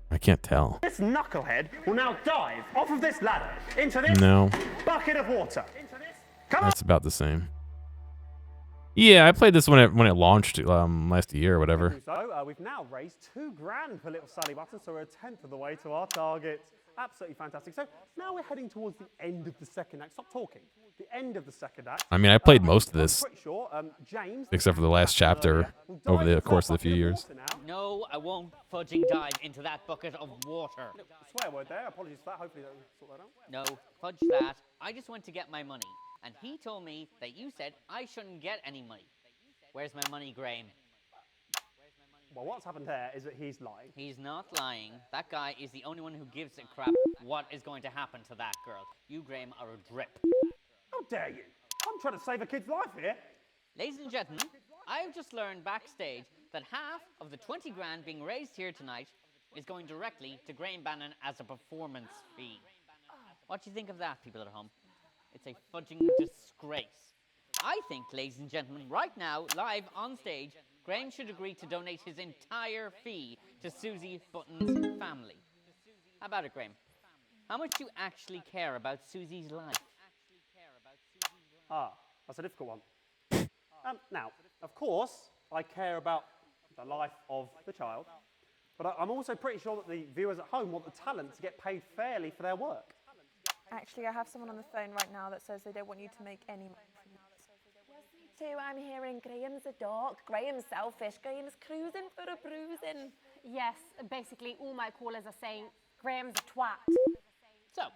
I can't tell. This knucklehead will now dive off of this ladder into this No. bucket of water. Come That's about the same. Yeah, I played this when it launched last year or whatever. So we've now raised 2 grand for little Sally Button, so we're a 10th of the way to our target. Absolutely fantastic. So now we're heading towards the end of the second act. Stop talking. The end of the second act. I mean, I played most of this, I'm pretty sure James, except for the last chapter over the course of the few years. No, I won't fudging dive into that bucket of water. Swear word there. Apologies for that. Hopefully that'll sort that out. No, fudge that. I just went to get my money. And he told me that you said I shouldn't get any money. Where's my money, Graham? Well, what's happened there is that he's lying. He's not lying. That guy is the only one who gives a crap what is going to happen to that girl. You, Graham, are a drip. How dare you? I'm trying to save a kid's life here. Ladies and gentlemen, I've just learned backstage that half of the 20 grand being raised here tonight is going directly to Graham Bannon as a performance fee. What do you think of that, people at home? It's a fudging disgrace. I think, ladies and gentlemen, right now, live on stage, Graham should agree to donate his entire fee to Susie Button's family. How about it, Graham? How much do you actually care about Susie's life? Ah, that's a difficult one. Now, of course, I care about the life of the child, but I'm also pretty sure that the viewers at home want the talent to get paid fairly for their work. Actually, I have someone on the phone right now that says they don't want you to make any money from this. Too, I'm hearing Graham's a dog, Graham's selfish, Graham's cruising for a bruising. Yes, basically all my callers are saying Graham's a twat. So,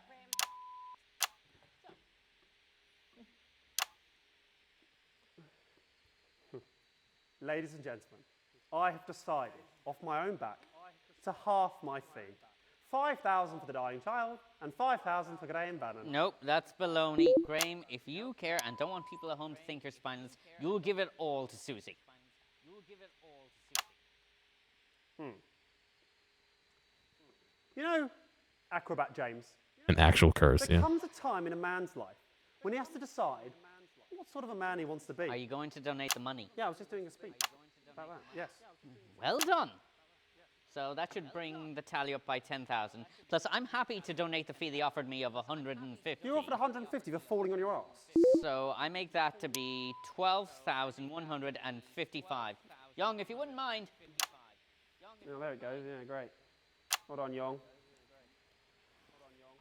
Ladies and gentlemen, I have decided, off my own back, to half my fee. 5,000 for the dying child, and 5,000 for Graham Bannon. nope, that's baloney. Graham, if you care and don't want people at home to think you're spineless, you'll give it all to Susie. You know, Acrobat James, An actual curse, there yeah. comes a time in a man's life when he has to decide what sort of a man he wants to be. Are you going to donate the money? Yeah, I was just doing a speech about that, yes. Well done. So that should bring the tally up by 10,000. Plus, I'm happy to donate the fee they offered me of 150. You offered 150 for falling on your ass. So I make that to be 12,155. Young, if you wouldn't mind. Oh, there it goes, yeah, great. Well done, Young.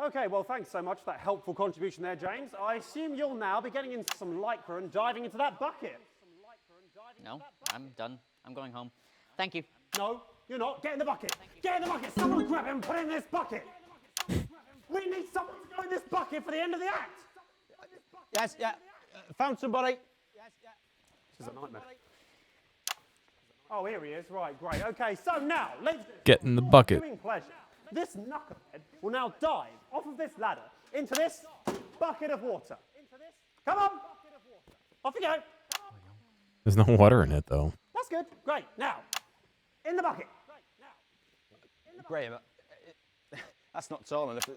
Okay, well, thanks so much for that helpful contribution there, James. I assume you'll now be getting into some lycra and diving into that bucket. No, I'm done. I'm going home. Thank you. No, you're not. Get in the bucket. Get in the bucket. Someone grab him and put him in this bucket. We need someone to go in this bucket for the end of the act. Yes, yeah. Found somebody. This is a nightmare. Oh, here he is. Right, great. Okay, so now, let's Get in the bucket. doing pleasure. This knucklehead will now dive off of this ladder into this bucket of water. Come on. Off you go. There's no water in it, though. That's good. Great. Now, in the bucket. Graham, that's not tall enough.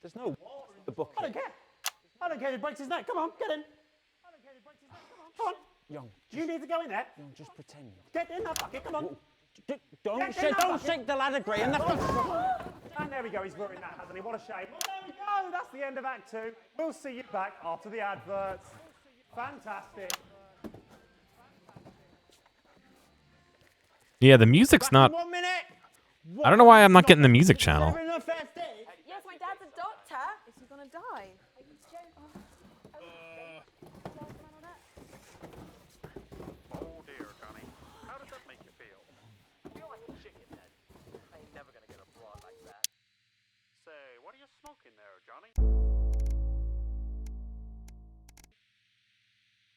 There's no water in the bucket. I don't care. I don't care if he breaks his neck. Come on, get in. Come on. Young, Do you need to go in there? Young, just pretend. Get in that bucket. Come on. Don't shake the ladder, Graham. And there we go. He's ruined that, hasn't he? What a shame. Well, there we go. That's the end of Act 2. We'll see you back after the adverts. Fantastic. Yeah, the music's not. 1 minute. I don't know why I'm not getting the music channel. Yes, my dad's a doctor. Is he gonna die? Oh dear, Connie. How does that make you feel? I feel like a chicken head. I ain't never gonna get a broad like that. Say, what are you smoking there, Johnny?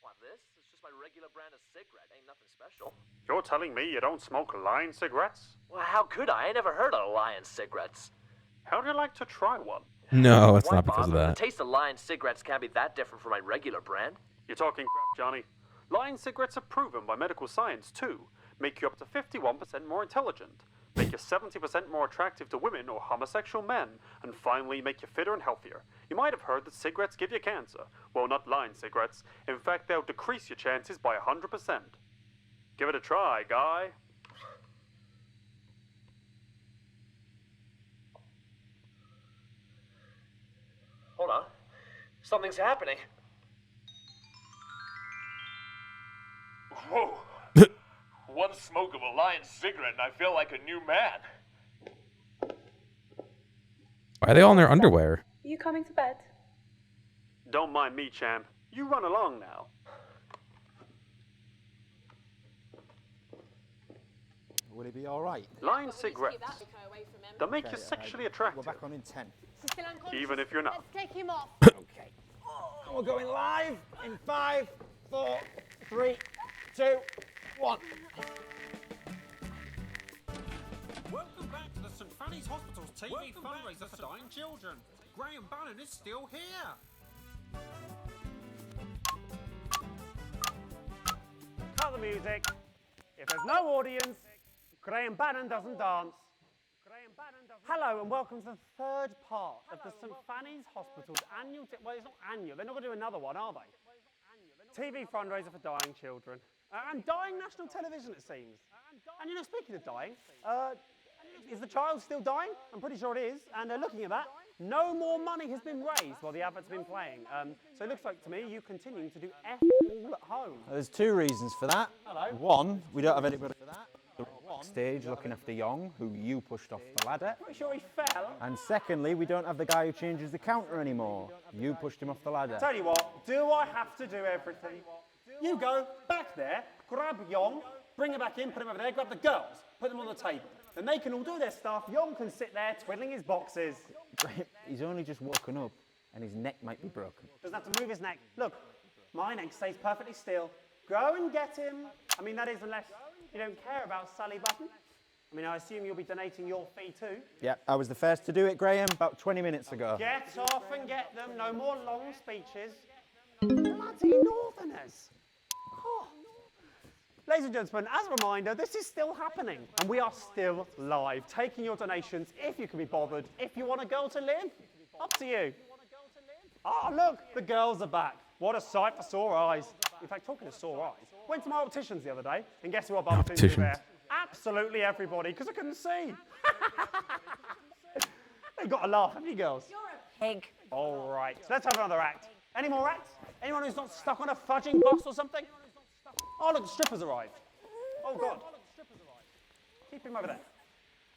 What, this? It's just my regular brand of cigarette. Ain't nothing special. You're telling me you don't smoke Lion cigarettes? Well, how could I? I never heard of Lion cigarettes. How'd you like to try one? No, it's Why not because of bother? that. The taste of Lion cigarettes can't be that different from my regular brand. You're talking crap, Johnny. Lion cigarettes are proven by medical science, too. Make you up to 51% more intelligent. Make you 70% more attractive to women or homosexual men. And finally, make you fitter and healthier. You might have heard that cigarettes give you cancer. Well, not Lion cigarettes. In fact, they'll decrease your chances by 100%. Give it a try, guy. Hold on. Something's happening. Whoa. One smoke of a Lion cigarette and I feel like a new man. Why are they all in their underwear? Are you coming to bed? Don't mind me, champ. You run along now. Will he be all right? Lion cigarettes. They'll make you Okay, sexually attractive. We're back on in 10. He's still unconscious. Even if you're not. Let's take him off. Okay. And we're going live in 5, 4, 3, 2, 1. Welcome back to the St Fanny's Hospital's TV fundraiser for dying children. Graham Bannon is still here. Cut the music. If there's no audience, Graham Bannon doesn't dance. Hello and welcome to the third part of the St Fanny's Hospital's annual... well, it's not annual. They're not going to do another one, are they? TV fundraiser for dying children. And dying national television, it seems. And, you know, speaking of dying, is the child still dying? I'm pretty sure it is. And looking at that, no more money has been raised while the advert's been playing. So it looks like to me you continuing to do F all at home. There's 2 reasons for that. Hello. 1, we don't have anybody for that. Backstage looking after Young, who you pushed off the ladder. Pretty sure he fell. And secondly, we don't have the guy who changes the counter anymore. You pushed him off the ladder. Tell you what, do I have to do everything? You go back there, grab Young, bring her back in, put him over there, grab the girls, put them on the table. Then they can all do their stuff. Young can sit there twiddling his boxes. He's only just woken up and his neck might be broken. Doesn't have to move his neck. Look, my neck stays perfectly still. Go and get him. I mean, that is unless you don't care about Sally Button. I mean, I assume you'll be donating your fee too. Yeah, I was the first to do it, Graham, about 20 minutes ago. Get off and get them. No more long speeches. Bloody Northerners. Oh. Ladies and gentlemen, as a reminder, this is still happening. And we are still live, taking your donations if you can be bothered. If you want a girl to live, up to you. Oh, look, the girls are back. What a sight for sore eyes. In fact, talking of sore eyes, went to my opticians the other day, and guess who I bumped into there? Absolutely everybody, because I couldn't see. You've got to laugh, haven't you, girls? You're a pig. All right, so let's have another act. Any more acts? Anyone who's not stuck on a fudging bus or something? Oh, look, the strippers arrived. Oh, God. Keep him over there.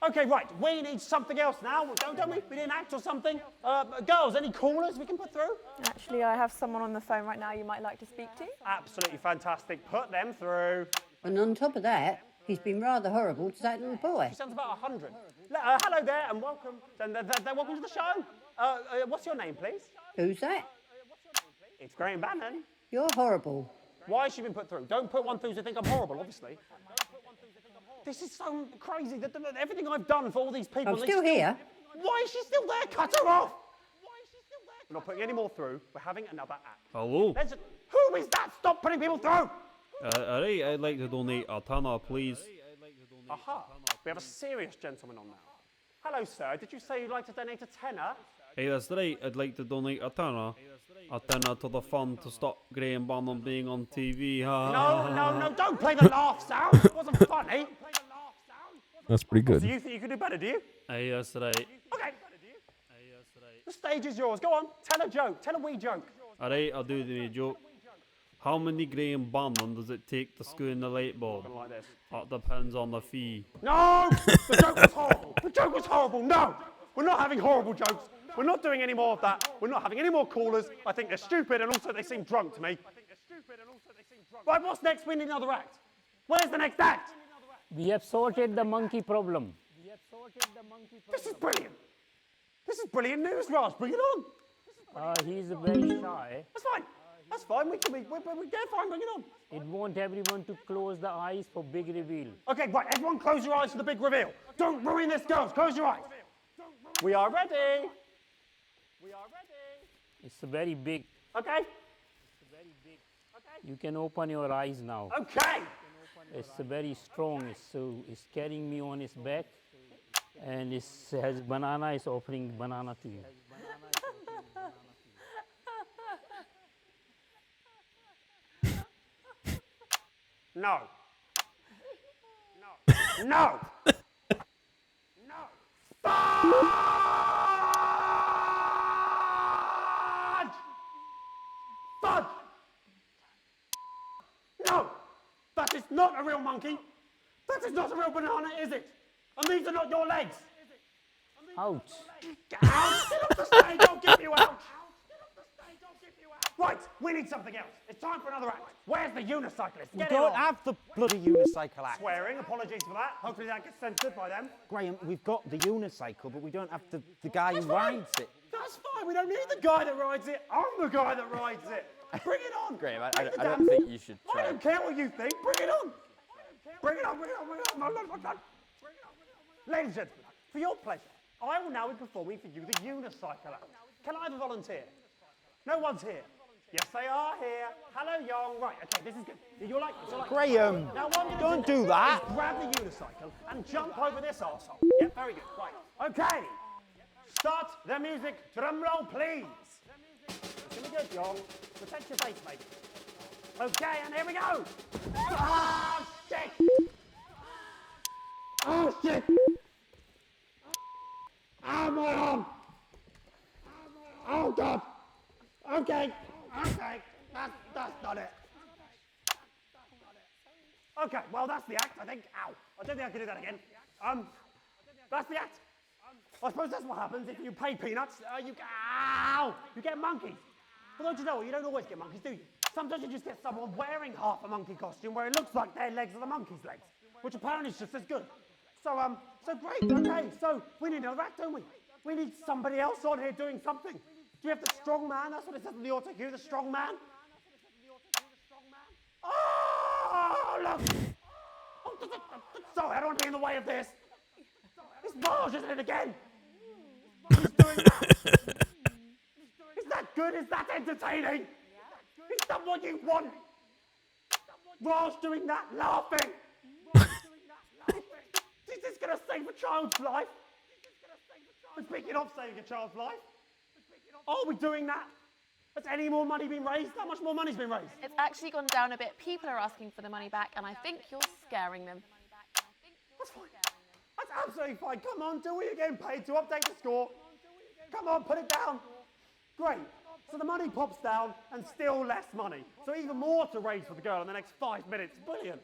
Okay, right. We need something else now, don't we? We need an act or something. Girls, any callers we can put through? Actually, I have someone on the phone right now you might like to speak to. Absolutely fantastic. Put them through. And on top of that, he's been rather horrible to that little boy. She sounds about 100. Hello there and welcome. Welcome to the show. What's your name, please? Who's that? It's Graham Bannon. You're horrible. Why has she been put through? Don't put one through to think I'm horrible, obviously. This is so crazy. Everything I've done for all these people. I'm still here. Why is she still there? Cut her off. We're not putting any more through. We're having another act. Hello. Who is that? Stop putting people through. Alright, I'd like to donate a tenner, please. Aha. We have a serious gentleman on now. Hello, sir. Did you say you'd like to donate a tenner? Hey, that's right. I'd like to donate a tenner. A tenner to the fund to stop Graham Bannon being on TV. No, don't play the laugh sound. It wasn't funny. That's pretty good. So you think you can do better, do you? Hey, that's right. Okay. The stage is yours. Go on. Tell a joke. Tell a wee joke. Alright, I'll do the joke. How many Graham Bannon does it take to screw in the light bulb? Like this. That depends on the fee. No! The joke was horrible. The joke was horrible. No! We're not having horrible jokes. We're not doing any more of that. We're not having any more callers. I think they're stupid and also they seem drunk to me. Right, what's next? We need another act. Where's the next act? We have sorted the monkey problem. This is brilliant. This is brilliant news, Raj. Bring it on. He's very shy. That's fine. That's fine. We're fine. Bring it on. It wants everyone to close the eyes for big reveal. Okay, right. Everyone close your eyes for the big reveal. Don't ruin this, girls. Close your eyes. We are ready. It's very big. Okay. You can open your eyes now. Okay. It's very strong. It's carrying me on its back, and it has banana. It's offering banana to you. No. No. Fudge! No! That is not a real monkey. That is not a real banana, is it? And these are not your legs. Ouch. Get out! Get off the stage! I'll give you out! Right, we need something else. It's time for another act. Where's the unicyclist? We Get don't it on. have the bloody unicycle act. Swearing, apologies for that. Hopefully that gets censored by them. Graham, we've got the unicycle, but we don't have the guy who rides it. That's fine, we don't need the guy that rides it. I'm the guy that rides it. Bring it on. Graham, Bring the I don't damn think thing. you should I try. don't care what you think. Bring it on. Bring it on, bring it on, bring it on. No, no, no. Ladies and gentlemen, for your pleasure, I will now be performing for you the unicycle act. Can I have a volunteer? No one's here. Yes, they are here. Hello, young. Right, okay, this is good. You like this? Graham, now, what I'm gonna don't do that. is grab the unicycle and jump over this arsehole. Yeah, very good. Right. Okay. Start the music. Drum roll, please. It's gonna be good, young. Protect your face, mate. Okay, and here we go. Oh, shit. Oh, shit. Oh, my arm. Oh, God. Okay. Okay. That's not it. Okay, well, that's the act, I think. Ow. I don't think I can do that again. That's the act. I suppose that's what happens if you pay peanuts. Ow! You get monkeys. But don't you know what? You don't always get monkeys, do you? Sometimes you just get someone wearing half a monkey costume where it looks like their legs are the monkey's legs, which apparently is just as good. So great, okay. So we need another act, don't we? We need somebody else on here doing something. Do you have the strong man? That's what it says on the auto cue, the strong man. Oh, look! Oh, sorry, I don't want to be in the way of this. It's Marge, isn't it, again? He's doing that. Is that good? Is that entertaining? Is that what you want? Raj doing that, laughing. Is this going to save a child's life? And speaking of saving a child's life, are we doing that? Has any more money been raised? How much more money's been raised? It's actually gone down a bit. People are asking for the money back, and I think you're scaring them. That's fine. That's absolutely fine. Come on, do what you're getting paid to update the score. Come on, put it down. Great. So the money pops down and still less money. So even more to raise for the girl in the next 5 minutes. Brilliant.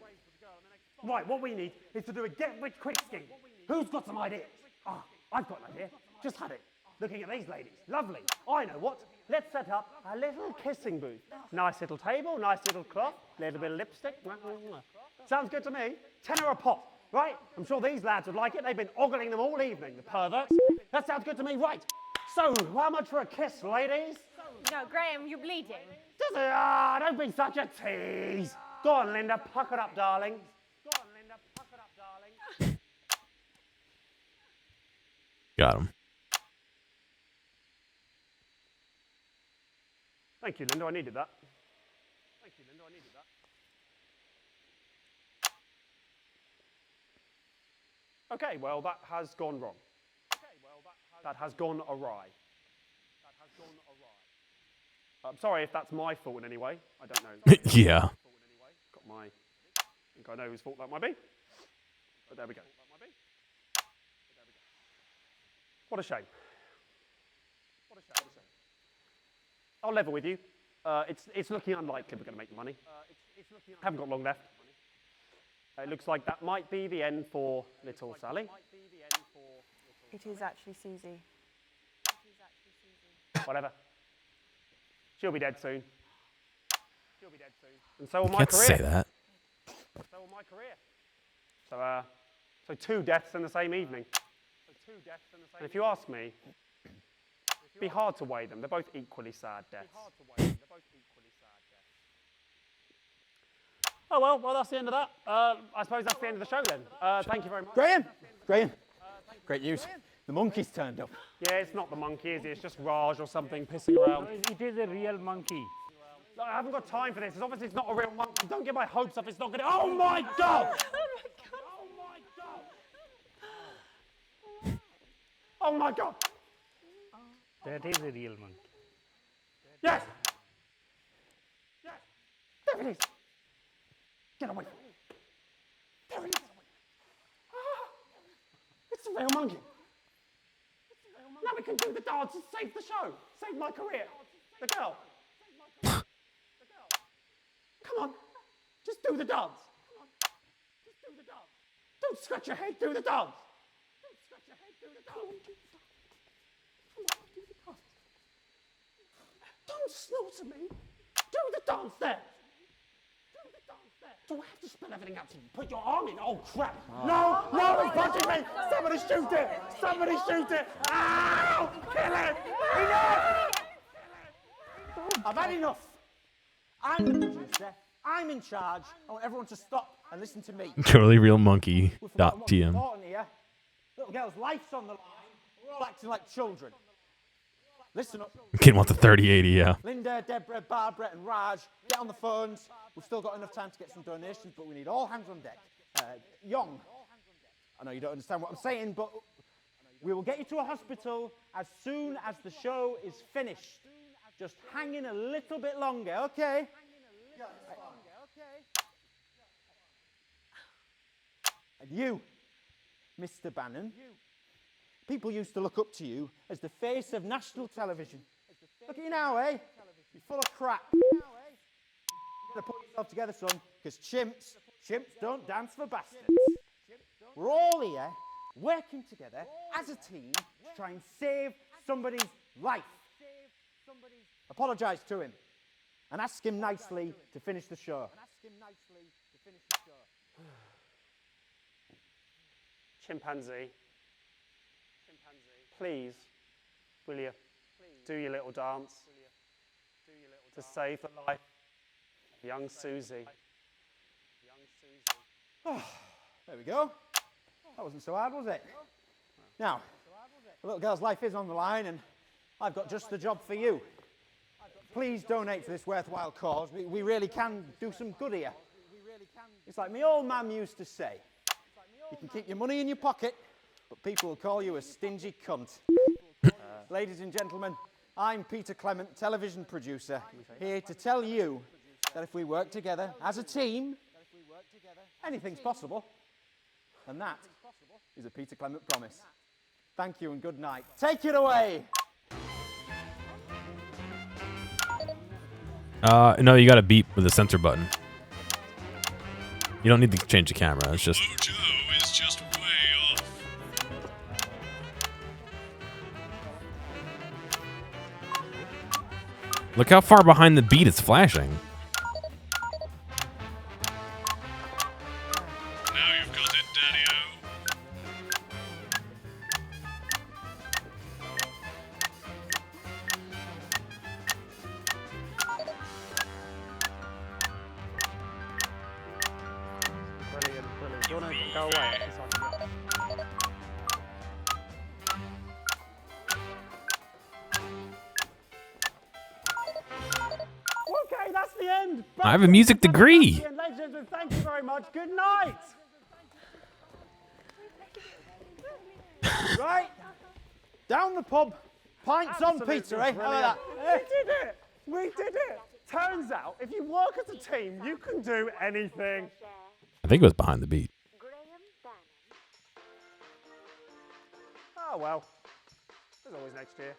Right, what we need is to do a get-rich-quick scheme. Who's got some ideas? Ah, I've got an idea. Just had it. Looking at these ladies. Lovely. I know what. Let's set up a little kissing booth. Nice little table, nice little cloth, little bit of lipstick. Sounds good to me. £10 a pop, right? I'm sure these lads would like it. They've been ogling them all evening, the perverts. That sounds good to me, right? So, how much for a kiss, ladies? No, Graham, you're bleeding. Does it? Ah, don't be such a tease. Go on, Linda, pucker up, darling. Got him. Thank you, Linda. I needed that. Okay, well, that has gone wrong. That has gone awry. I'm sorry if that's my fault in any way. I don't know. Yeah. I think I know whose fault that might be. But there we go. What a shame. I'll level with you. It's looking unlikely we're going to make the money. Haven't got long left. It looks like that might be the end for little Sally. It is actually Susie. Whatever. She'll be dead soon. And so will You my can't career. say that. So will my career. So 2 deaths in the same evening. And if you ask me, it'd be hard to weigh them. They're both equally sad deaths. Oh, well, that's the end of that. I suppose that's the end of the show then. Thank you very much. Graham! Great news. The monkey's turned up. Yeah, it's not the monkey, is it? It's just Raj or something pissing around. It is a real monkey. Look, I haven't got time for this. It's obviously not a real monkey. Don't get my hopes up. It's not going to... Oh, my God! Oh, my God! That is a real monkey. Yes! Yes! There it is! Get away from me. There it is. Ah, it's a real monkey. Now we can do the dance and save the show. Save my career. The girl. Come on. Just do the dance. Don't scratch your head. Do the dance. Don't snort at me. Do the dance there. Do I have to spell everything out to you? Put your arm in? Oh, crap. No, it's punching me. Somebody shoot it. Somebody shoot it. Ow! Kill it. Enough. I've had enough. I'm the producer. I'm in charge. I want everyone to stop and listen to me. Totally real monkey. What's .tm. important here? Little girl's life's on the line. We're all acting like children. Listen up. Kid wants a 3080, yeah. Linda, Deborah, Barbara, and Raj, get on the phones. We've still got enough time to get some donations, but we need all hands on deck. Young, I know you don't understand what I'm saying, but we will get you to a hospital as soon as the show is finished. Just hang in a little bit longer, okay? And you, Mr. Bannon, people used to look up to you as the face of national television. Look at you now, eh? You're full of crap. You better put yourself together, son, because chimps don't dance for bastards. We're all here working together as a team to try and save somebody's life. Apologise to him and ask him nicely to finish the show. Chimpanzee, please, will you do your little dance to save the life of young Susie? Oh, there we go. That wasn't so hard, was it? Now, the little girl's life is on the line, and I've got just the job for you. Please donate to this worthwhile cause. We really can do some good here. It's like my old man used to say, you can keep your money in your pocket, but people will call you a stingy cunt. Ladies and gentlemen, I'm Peter Clement, television producer, here to tell you that if we work together as a team, anything's possible. And that is a Peter Clement promise. Thank you and good night. Take it away! No, you gotta beep with the censor button. You don't need to change the camera, it's just... Mojo is just way off. Look how far behind the beat it's flashing. Now you've got it, Daddy-o. Brilliant, brilliant. Do you want to go away? Just so I can get- Okay, that's the end. I have a music degree. And ladies and gentlemen, thank you very much. Good night. Right. Down the pub. Pints on pizza, eh? How about that? We did it. We did it. Turns out, if you work as a team, you can do anything. I think it was behind the beat. Oh well. There's always next year.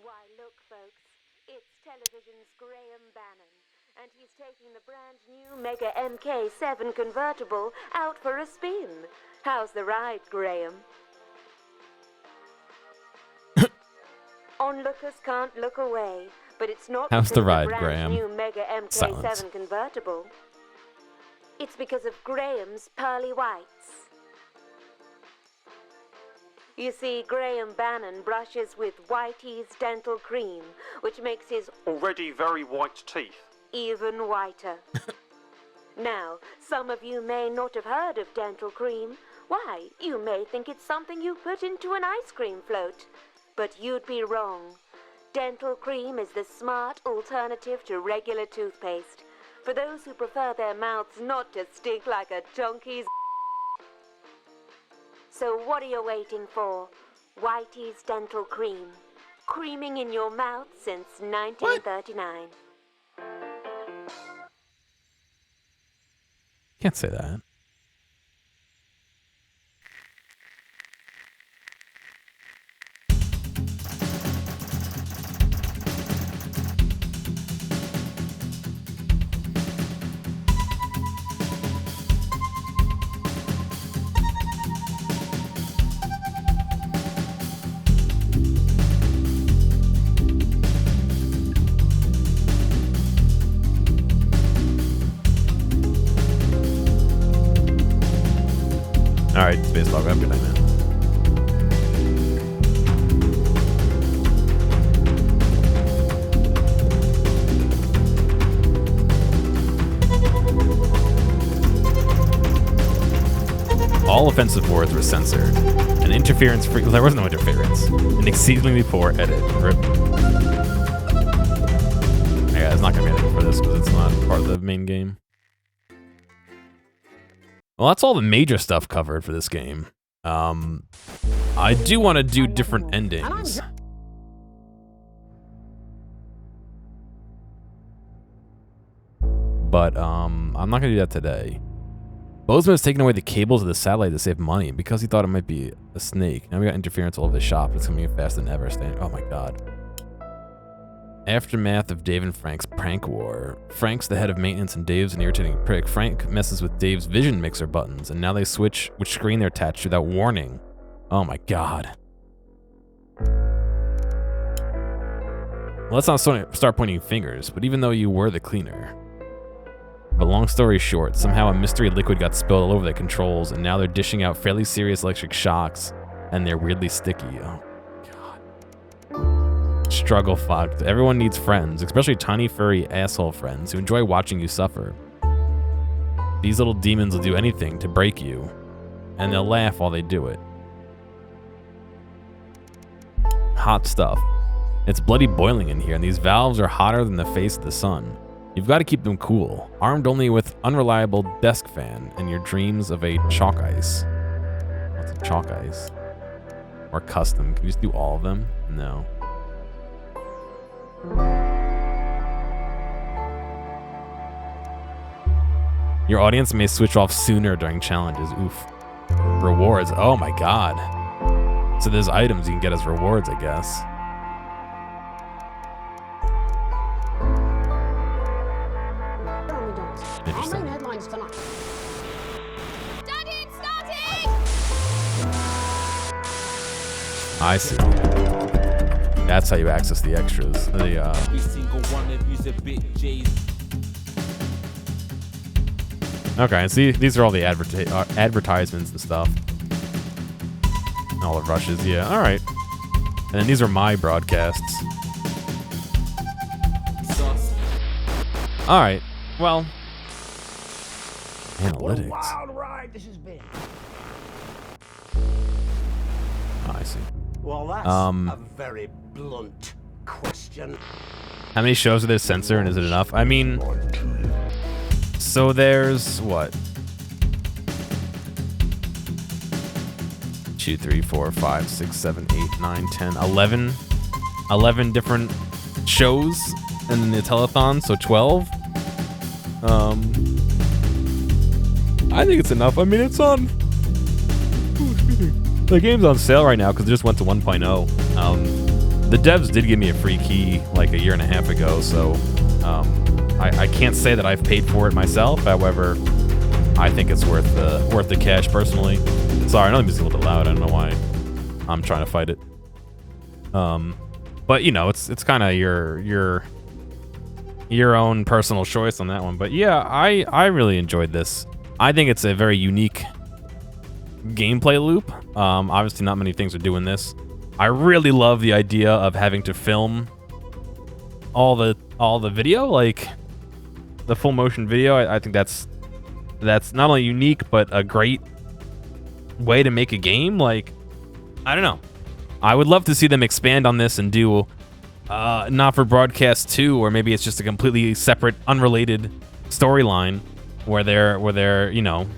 Why, look, folks, it's television's Graham Bannon, and he's taking the brand new Mega MK7 convertible out for a spin. How's the ride, Graham? Onlookers can't look away, but it's not How's because the of ride, brand Graham? new Mega MK7 Silence. convertible. It's because of Graham's pearly whites. You see, Graham Bannon brushes with Whitey's dental cream, which makes his Already very white teeth. even whiter. Now, some of you may not have heard of dental cream. Why, you may think it's something you put into an ice cream float. But you'd be wrong. Dental cream is the smart alternative to regular toothpaste, for those who prefer their mouths not to stink like a donkey's. So what are you waiting for? Whitey's Dental Cream. Creaming in your mouth since 1939. Can't say that. All right, Space Dog. Have a good night, man. All offensive words were censored. An interference-free. Well, there was no interference. An exceedingly poor edit. Rip. Yeah, it's not gonna be anything for this because it's not part of the main game. Well, that's all the major stuff covered for this game. I do want to do different endings. But I'm not gonna do that today. Bozeman has taken away the cables of the satellite to save money because he thought it might be a snake. Now we got interference all over the shop. It's coming in faster than ever. Oh my god. Aftermath of Dave and Frank's prank war. Frank's the head of maintenance and Dave's an irritating prick. Frank messes with Dave's vision mixer buttons, and now they switch which screen they're attached to without warning. Oh my god. Well, let's not start pointing fingers, but even though you were the cleaner. But long story short, somehow a mystery liquid got spilled all over the controls, and now they're dishing out fairly serious electric shocks, and they're weirdly sticky. Oh god. Struggle fucked. Everyone needs friends, especially tiny furry asshole friends who enjoy watching you suffer. These little demons will do anything to break you, and they'll laugh while they do it. Hot stuff. It's bloody boiling in here, and these valves are hotter than the face of the sun. You've got to keep them cool, armed only with unreliable desk fan and your dreams of a chalk ice. What's a chalk ice? Or custom. Can you just do all of them? No. Your audience may switch off sooner during challenges. Oof. Rewards. Oh my god. So there's items you can get as rewards, I guess. Our main headlines tonight. I see. That's how you access the extras. Every single one of you's a bit J's. Okay, and see, these are all the advertisements and stuff. All the rushes, yeah. All right. And then these are my broadcasts. All right. Well, analytics. Wild ride this has been. Oh, I see. Well, that's a very blunt question. How many shows are there to censor, and is it enough? I mean, so there's what? 2, 3, 4, 5, 6, 7, 8, 9, 10, 11 different shows in the telethon, so 12. I think it's enough. I mean, it's on. The game's on sale right now because it just went to 1.0. The devs did give me a free key like a year and a half ago, so I can't say that I've paid for it myself. However, I think it's worth the cash personally. Sorry, I know the music's a little bit loud. I don't know why I'm trying to fight it. But you know, it's kind of your own personal choice on that one. But yeah, I really enjoyed this. I think it's a very unique gameplay loop. Obviously, not many things are doing this. I really love the idea of having to film all the video, like the full motion video. I think that's not only unique but a great way to make a game. Like, I don't know. I would love to see them expand on this and do not for broadcast 2, or maybe it's just a completely separate, unrelated storyline where they're you know,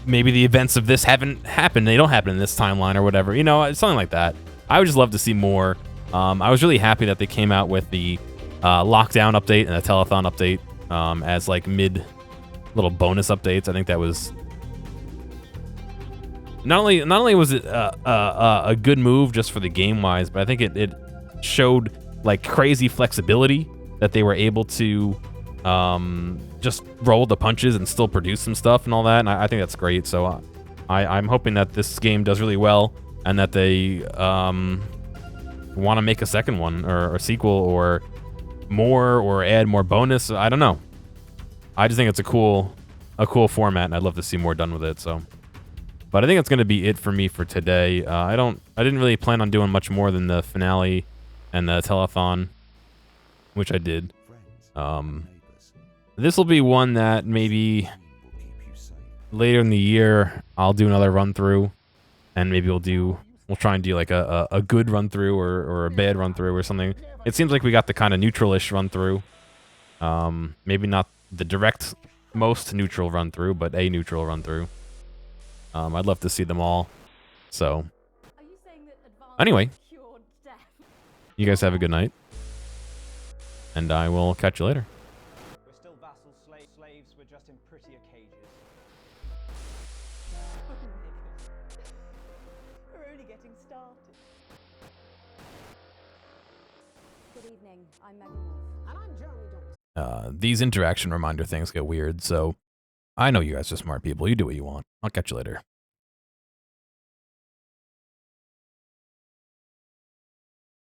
maybe the events of this haven't happened. They don't happen in this timeline or whatever. You know, something like that. I would just love to see more. I was really happy that they came out with the lockdown update and the telethon update as like mid little bonus updates. I think that was not only was it a good move just for the game wise, but I think it showed like crazy flexibility that they were able to just roll the punches and still produce some stuff and all that. And I think that's great. So I'm hoping that this game does really well and that they want to make a second one or a sequel or more or add more bonus. I don't know. I just think it's a cool format, and I'd love to see more done with it. So, but I think that's going to be it for me for today. I didn't really plan on doing much more than the finale and the telethon, which I did. This will be one that maybe later in the year I'll do another run through, and maybe we'll try and do like a good run through or a bad run through or something. It seems like we got the kind of neutral-ish run through. Maybe not the direct most neutral run through, but a neutral run through. I'd love to see them all. So anyway, you guys have a good night, and I will catch you later. We're still vassals, slaves, we're just in prettier cages. We're only getting started. Good evening, I'm Megan Wolf. And I'm Jeremy Jones. These interaction reminder things get weird, so I know you guys are smart people. You do what you want. I'll catch you later.